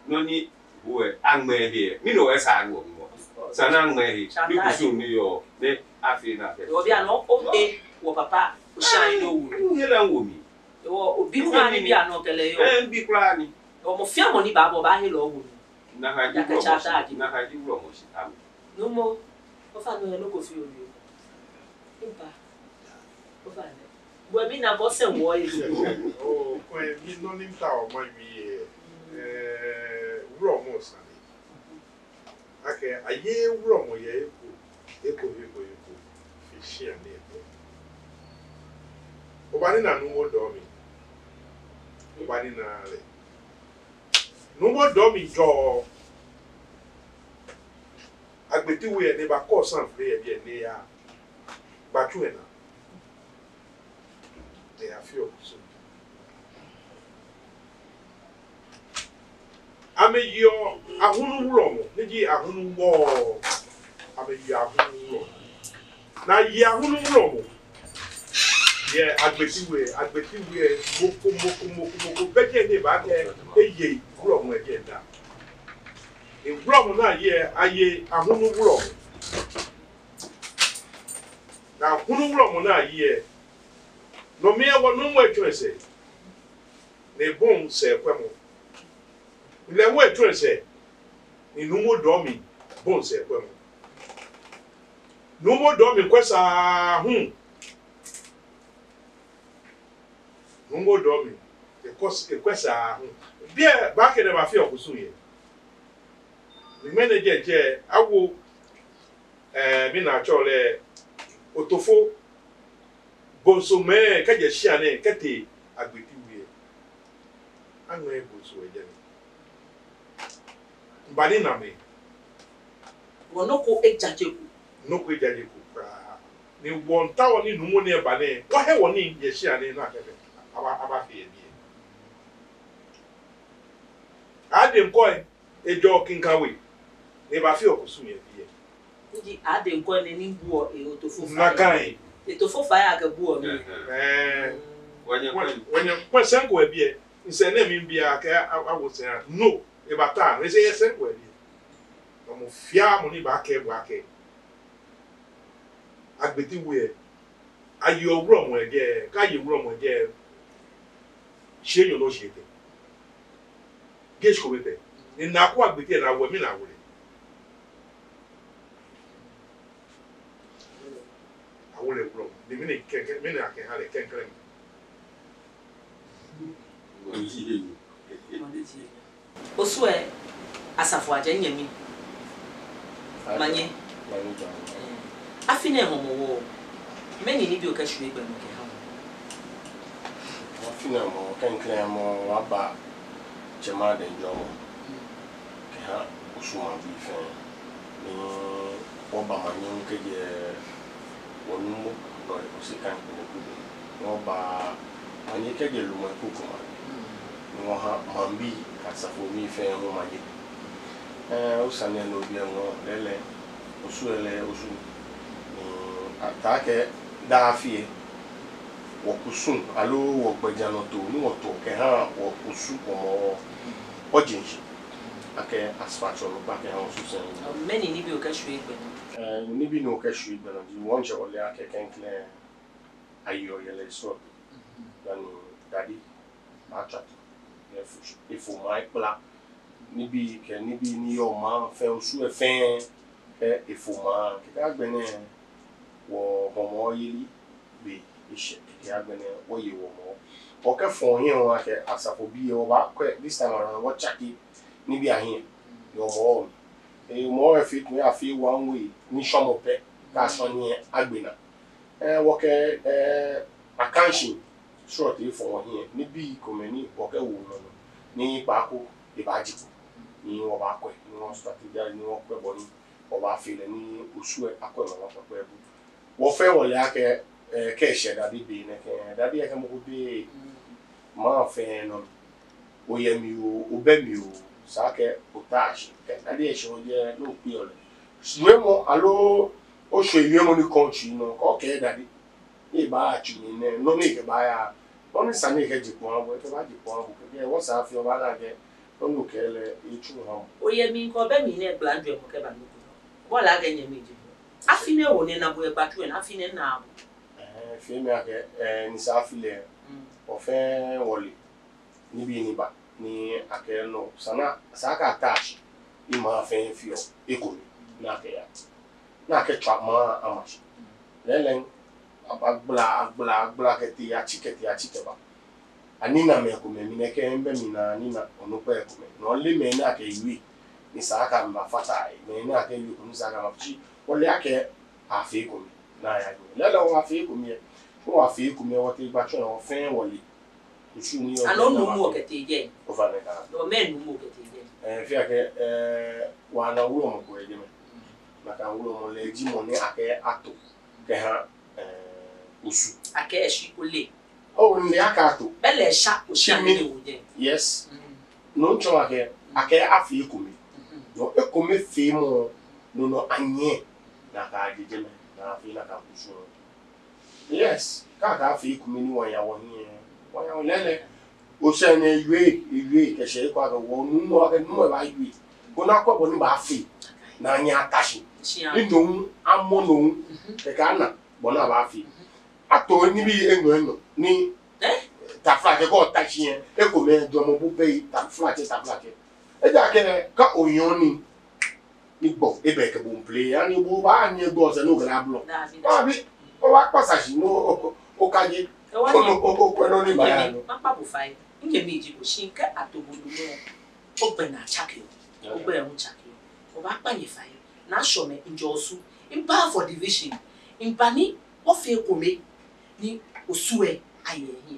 Speaker 2: no ni wo angme he mi no esa wo mo sana angme he bi ku su ni yo ne afi na ke
Speaker 1: wo bia no o e wo papa o shine no wo
Speaker 2: ni la wo mi
Speaker 1: wo bi ku ani bia no kele yo
Speaker 2: bi kula ni
Speaker 1: o mo fia mo ni ba bo ba he lo wo
Speaker 2: na ha ji wo mo shi am
Speaker 1: no mo o fa no ko fi o yo impa o fa ne bo bi na bo se wo yi
Speaker 4: o ko e mi no ni ta o mo mi wuro mo sa ni ake aye wuro mo ye eko fi shi ani o ba ni na nu mo do mi o ba ni na le nu mo do mi jo agbetiwe e ne ba ko san fre e bi e ne ya ba tu e na they are few so ame yo ahunu wuro mo neji ahunu wo ame yo ahunu wuro na ye ahunu wuro mo ye agbetiwe moko beje ne ba ke eye wuro mo e da e wuro mo na ye aye ahunu wuro na ahunu wuro mo na ye no me wo no mo etwe se ne bon se kwemo le wo etwe se ni no mo do mi bon se kwemo no mo do mi kwesa hu Mungo domi. E kwesa bia back in the feel okusu ye. The manager je awo mi na chole otofo bonso me ka je shia ne kete agbeti wie. Anu e bonso e je. Mbani na me.
Speaker 1: Wonoko ejajeku.
Speaker 4: Noko ejajeku pra. Ni wonta woni numu ne ba ne. Wo he woni je shia ne na kebe. Aba fe bi. Adem koy ejo kinkawe. Ne ba fi okusu ye bi.
Speaker 1: Ndi adem koy ne ni buo e otofo fa.
Speaker 4: Na kan.
Speaker 1: Etofo fa ya ga buo mi.
Speaker 4: When you senko e bi. Nse na mi bia ka awosen no e bata na se senko e bi. Mo fia mo ni ba ke bu ake. Agbeti we ayo wuro mo eje ka ye wuro mo eje se yo lo se te. Gesh ko bete. Ni na ko agbeti na wo mi na wo le. Awo le wuro. Ni mi ni kenken mi na ke ha le kenken.
Speaker 1: Osue asafo aje nyami. Manye. Afine homo many ni bi o ka hwe gba no ke ha.
Speaker 5: Afine mo kenken mo waba chema de njomo. Ke ha usuma bi fe. Ni oba manyo ke je wonu do e se kan ko ko. Oba manye ke je lu mo ko ko ma. Ni ha mambi asafo mi fe mo manye. Usane no bi ngo lele usuele usu atake dafie wokusun alo wogbejano to ni woto ke ha wokusu komo ojinji ake asfacho no ba ke ha usu sen
Speaker 1: Many ni bi o ka hwe gba no.
Speaker 5: ni bi no ka hwe gba no di wonje ole ake kenkle ayo yele so dan dadi achat ifu mai pla ni bi ni yo ma fe usu e fe ifuma kika gbene wo homo yili be ishe kika gbene wo ye wo mo o ke fon yin wa ke asafo bi o ba ko this time around wo chaki ni bi ahin yo mo mo e fit me afi one way ni shomo pe ka so ni agbena wo ke akanshi short e fon yin ni bi komeni o ke wo no ni pa ko e ba jipo ni wo ba ko ni wo strategy ni wo ko boni oba file ni usue akwema wapakwa ebu wofe wole ake keshe dadi bi ne ke dadi ake mo bi ma fe no oyemi o obemi o sake otashi ke dadi e shoje no piole suemo alo o shoye mo ni country no okay dadi e ba achu ni ne no me ke ba ya no sane ke jipo abo ke ba jipo abo ke wo sa fi oba na ke no kele ichu ha
Speaker 1: Oyemi ko be mi ne blandu e mo ke ba no. Wala ga nyame ji. Afine wo ne na bo e batu na afine na abo.
Speaker 5: Fi me ake ni sa afile o fe woli ni bi ni ba ni ake no sana saka attach i ma fe fio ekomi na ke ya na ke twa ma amashi lelen agbla ke ti ya chike ba ani na me ko me mi ne ke mbe mi na ni na onu pa ko me no le me na ke yi ni saka mba fatai me na ke yu kun saka mafchi wole ake afi ko na ya ni lele o afi ko mi o afi ko mi o te gba tro o fe wole usu ni o
Speaker 1: Ano no mu okete je
Speaker 5: o fa ne ka
Speaker 1: do men no mu okete je
Speaker 5: fi ake wa na wuro mo ko eje me maka wuro mo le ji mo ni ake ato ke ha usu
Speaker 1: ake eshi kole
Speaker 5: o ni aka ato
Speaker 1: bele sha o sha ni wo je
Speaker 5: yes no ncho ake afi ko mi no ekome fe mo no anye na ka ajeje me na fi na ka kusu yes ka fi ko mi ni won ya won lele o se ne iwe ke se ko wo nu no ake nu ba iwe ko na ko bo ni ba fi na anya atashi ni no amo no ke ka na bo na ba fi ato ni bi enu ni ta fla ke ko tashi yen e ko me do mo bu be ta fla ke eja ke ka oyoni ni gbo ebe ke bo play ani bo ba ni gbo se no gra blo ba bi o wa pasaji no o kaje Kweno ni bayano.
Speaker 1: Papa bu fai. Nje meji ko shinka atobulu mo. Ogbe na chakio. Ogbe e chakio. Oba pa ye fai. Na shome njosu. Imba for division. Impani ofe kome ni osue aye hi.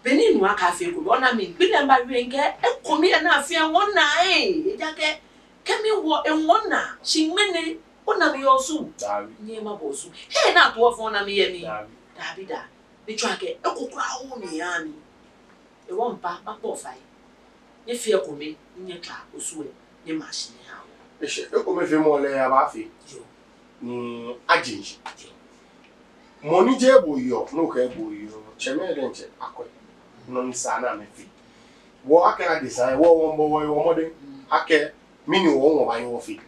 Speaker 1: Beni nu aka fe kome ona mi bi na ba wi nke e kome na afia wona ejake kemi wo enwona shinmene ona mi osu.
Speaker 5: Davi.
Speaker 1: Nye ma bosu. He na to ofo na mi ye mi. Davi da. Bi twake ekokura ho ni ani. E won pa papa ofai. Ye fie kome nye twa osue ye machine ha.
Speaker 5: Eshe ekome fe mo le abafi.
Speaker 1: Yo.
Speaker 5: Ni agent. Money je bo yo no ka bo yo. Cheme denche akoy. No ni sana me fi. Wo aka design wo wo mode ake mini wo ba yo fi.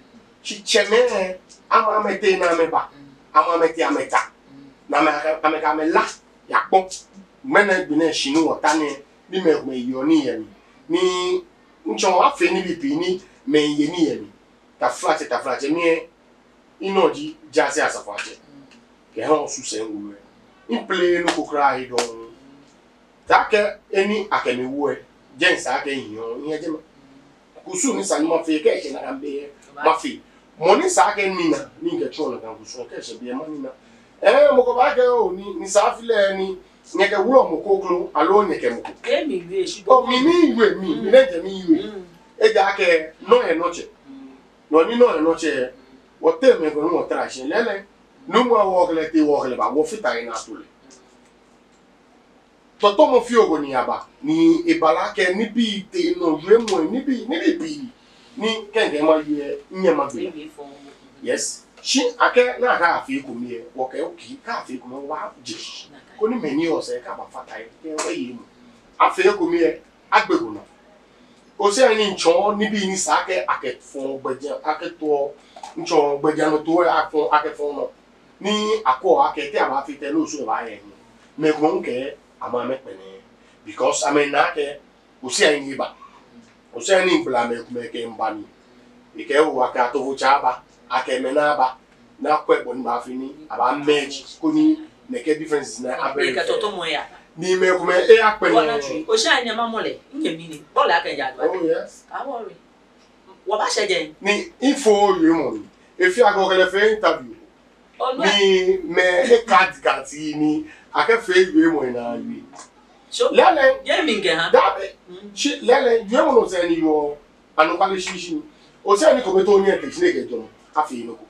Speaker 5: Chi cheme ama mete na me ba. Ama mete ameta. Na me ka me la ya pon. Mena bi na shinu wota ni me yo ni ye ni ncho afi ni bi ni me ye ni ye ni. Ta flat mi inoji jase asafache. Ke ha osu se nwu. In play no kokra hi don. Take eni akemi wo e. Jensa ake yiyon yen jema. Kusu ni sani ma fe ke che na gambe ma fe. Moni sa ake ni na ni ke chona kan kusu ke che be ma ni na. Mo ko ba ke o ni sa file ni nyeke wuro mo koklo alo nyeke mo.
Speaker 1: Ke mi we shi
Speaker 5: O mi ni iwe mi nje mi iwe. E ja ke no e noche. No ni no e noche. Wo te me ko no tra shin lele. No mo wo kele ti wo kele ba wo fita ina tule. Toto mo fi ogo ni aba ni ibala ke ni bi te no remo ni bi ni kenge ma ye nye ma be. Yes. Shi ake na ka afi ko mi e wo ke oki ka afi ko mo wa je. Ko ni meni o se ka ba fata e ke we yi mu. Afi ko mi e agbego na. O se ani ncho ni bi ni sa ke ake fon gbeje ake to ncho gbeje no to ake fon no. Ni akọ akete aba fi te lo so ba ye ni me ko nke ama me pene because I mean na ke o si ani ba o si ani bla me ko me ke mba ni e ke o aka to vo chaba ake me na ba na ko e bon ba fi ni aba merge ko ni ne ke difference na abe
Speaker 1: ka to mo ya
Speaker 5: ni me ko me e apene
Speaker 1: o si ani ma mole nke mi ni ball aka ja do.
Speaker 5: Oh yes
Speaker 1: I worry wo ba se je
Speaker 5: ni info yo mo e fi ago kele fe interview ni me e kati ni akefe iwe mo na wi
Speaker 1: so
Speaker 5: lele
Speaker 1: ye mi nge ha
Speaker 5: dabe shi lele ye mo no se ni yo anu kwale shishi o se ni ko be to ni e ke chineke jo afi no ko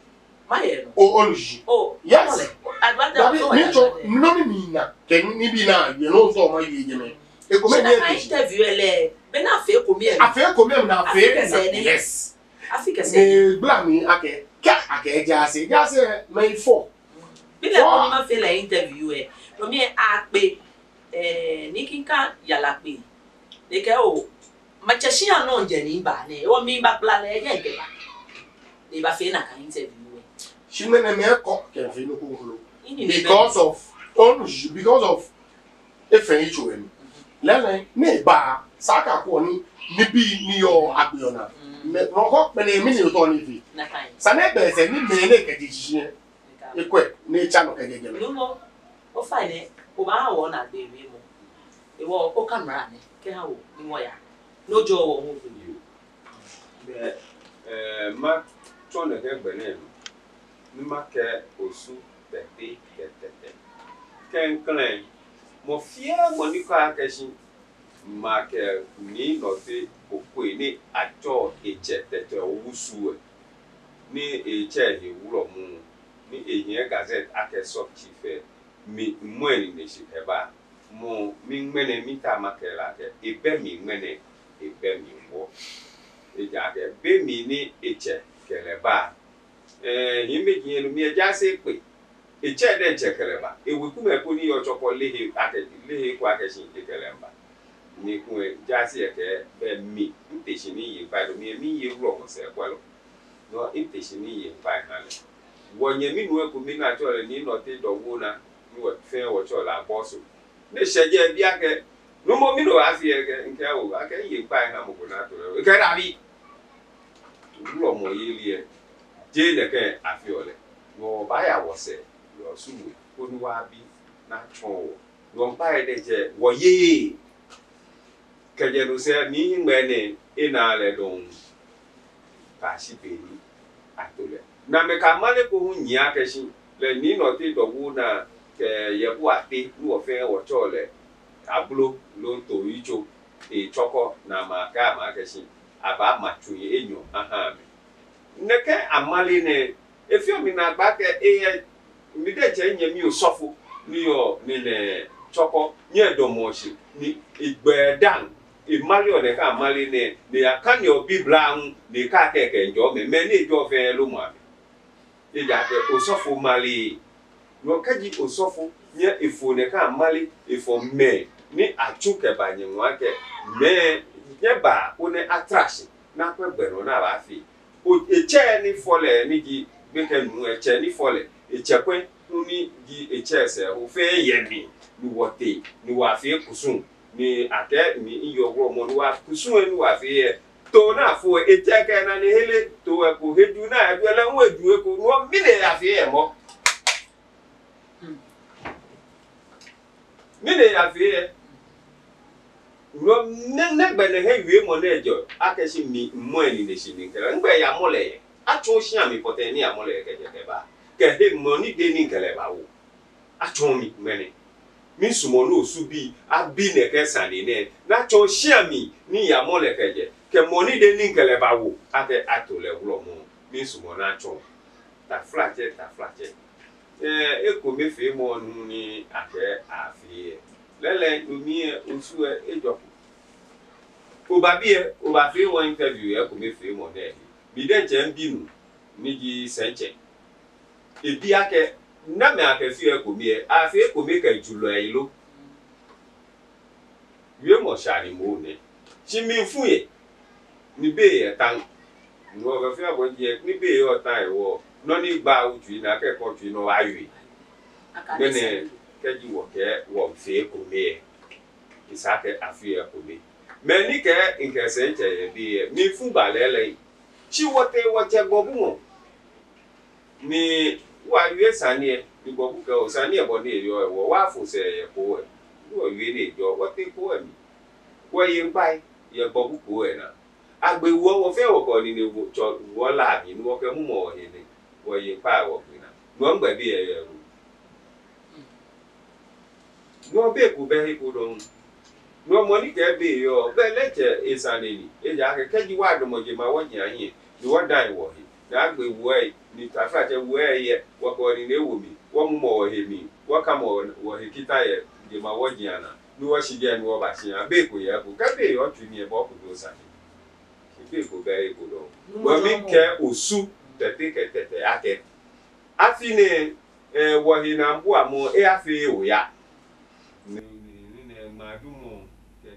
Speaker 1: ma ye no
Speaker 5: o olushi
Speaker 1: oh
Speaker 5: yes
Speaker 1: advance
Speaker 5: dabe ni to no ni na ke ni bi na ye no so ma ye je me e ko me ni e ke
Speaker 1: interview ele be na fe ko mi e
Speaker 5: afi ko me na afi yes
Speaker 1: Africa se
Speaker 5: me bla mi ake ake jase me fo
Speaker 1: bi le ko ma fe la interview e no mi a pe ni kinka yala pe e ke o ma chashi ano nje ni ba ne o mi ba bla le je ke ba ni ba fe na ka interview e
Speaker 5: she me ko ke fe no ko because of efe icho emi lele ni ba saka ko ni bi ni yo agbeona me roko pe ni mi ni to ni fi
Speaker 1: na kai
Speaker 5: sa ne be se ni me ne ke jiji ekwe ni cha no ke jeje
Speaker 1: no mo o fa ne o ba ha wo na be wi mo e wo o camera ne ke ha wo ni wo ya no jo wo mo fi
Speaker 2: be ma tone ke gbe ne ni ma ke osu bebe tete ken klen mo fia mo ni ka ke shin ma ke ni no te okwe ni ajo eche tete owusu ni eche he wuro mu ni ehie gazette ake sub chief mi mweli ne shi eba mo mi ngmene mi ta makela ke ebe mi ngmene ebe mi wo eja ke be mi ni eche keleba himbe gienu mi eja se pe eche de eche keleba ewe ku me ko ni yo choko lehe kwa ake shin kelemba ni ku eja se ke be mi nteshi ni yi ba do mi ye wuro ko se kwalo no nteshi ni yi ba hale wonye mi nu ko mi na chole ni no te do wona ni wo fe wo chola boso ne sheje bi ake no mo mi no afi eke nke o ake yi pa na mo ko na to ke da bi lo mo yeli e je de ke afi ole wo ba ya wo se yo suwe ko ni wa bi na chon ngompa de je wo ye ke je no se mi ngbe ne ina le don pa si pe ni atole na me ka male ko hu nya ke shi le ni no ti do wu na ke ye bu ate ni wo fe wo chole abulo lo to icho e choko na ma ka ma ke shi aba ma tu ye enyo aha me neke amale ne efio mi na gba ke e mi de je nya mi osofo ni yo ni ne choko nye do mo shi ni igbe dan imali o ne ka amale ne ni aka ni obi blan ni ka keke njo me ni jo fe lo mo e ja ke osofo mali no kaji osofo nye ifo ne ka amale ifo me ni achuke ba nye nwa ke me nye ba o ne attraction na kwe gbero na ba fi o eche ni fole ni gi beke nu eche ni fole eche kwe ni gi eche se o fe ye ni wote ni wa fi kusun ni ate ni iyo gro mo ni wa kusun ni wa fi to na fo eche ke na ni hele to e ko hedu na e bele won edu e ko no mi le ya fi e mo mi le ya fi e no ne gbe ne he wi mo na ejo akeshi mi mo eni ne shi ni kele ngbe ya mo le acho shi ami pote ni amole ke je ke ba ke he mo ni de ni kele ba wo acho mi mene mi sumo no subi abi ne ke sani ne na cho shi ami ni ya mo le ke je ke mo ni de ni kele ba wo ate ato le wo mo mi sumo na cho ta flache e ko me fe mo nu ni ate afi lele omi osu ejo o ba fi won interview e ko me fe mo de bi de je nbinu ni ji senche e bi ake na me ake fi e ko mi e a fi ko me ka julo e lo wi mo shari mo ne chi mi fun ye ni be e tan no ba fi abo je ni be e o tan e wo no ni gba uju na ke ko ju no ayi ne keji wo ke wo fi ko me isake afi e ko me me ni ke nke senche e bi mi fun ba lele chi wote gbobu mo ni wa yue sani ni gbobu ke o sani e bo ni eyo e wo wa fo se e ko e wo yue ni ejo wote ko e mi wo ye npai ye gbobu ko e na agbe wo fe wo ko ni ne wo cho wo la mi ni wo ke mu mo he ni wo ye npai wo bi na no ngba bi e ru no be ku be ko don no money ke be yo be leche esaneni e ja ke keji wa do mo je ma wo nya yin ni wo dan wo hi na gbe wo e ni tafa je wo e ye wo ko ni ne wo mi wo mu mo wo he mi wo ka mo wo he kita ye je ma wo nya na ni wo shi je ni wo ba shi an be ko ye ko ka be yo tu ni e bo ko do sa ni be ko be ko do wo mi ke osu tete ke tete ake afine wo hi na mbu amo e afi wo ya ni ma du mo ke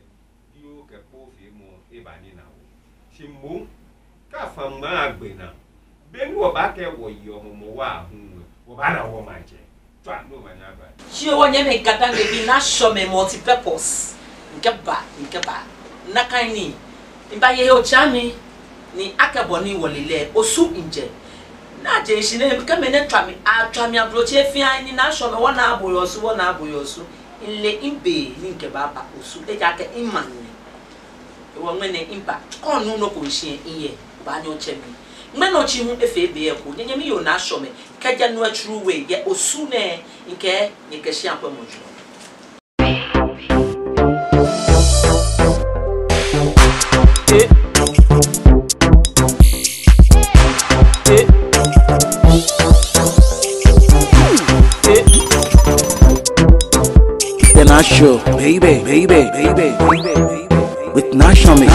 Speaker 2: dio ke po fi mo e ba ni na wo si mo ka fa ma agbe na be ni wo ba ke wo yi omo mo wa hun wo ba na wo ma je to ando ma nya ba
Speaker 1: shi wo nye me gada le bi na show me multi purpose nke ba na kan ni mba ye o chami ni akabo ni wolele osu nje na je shi ne ka me ne twa mi abroche fian ni na show me wona aboyosu ile imbe ni nke baba osu e ja ke imani e wo ngene imba kon no ko hie iye ba nyo chemi ngmeno chi hu efe be e ko nyenye mi yo na show me ka ja no true way ye osu ne nke ni ke hia kwa mojo
Speaker 6: Show, baby, with Nashami.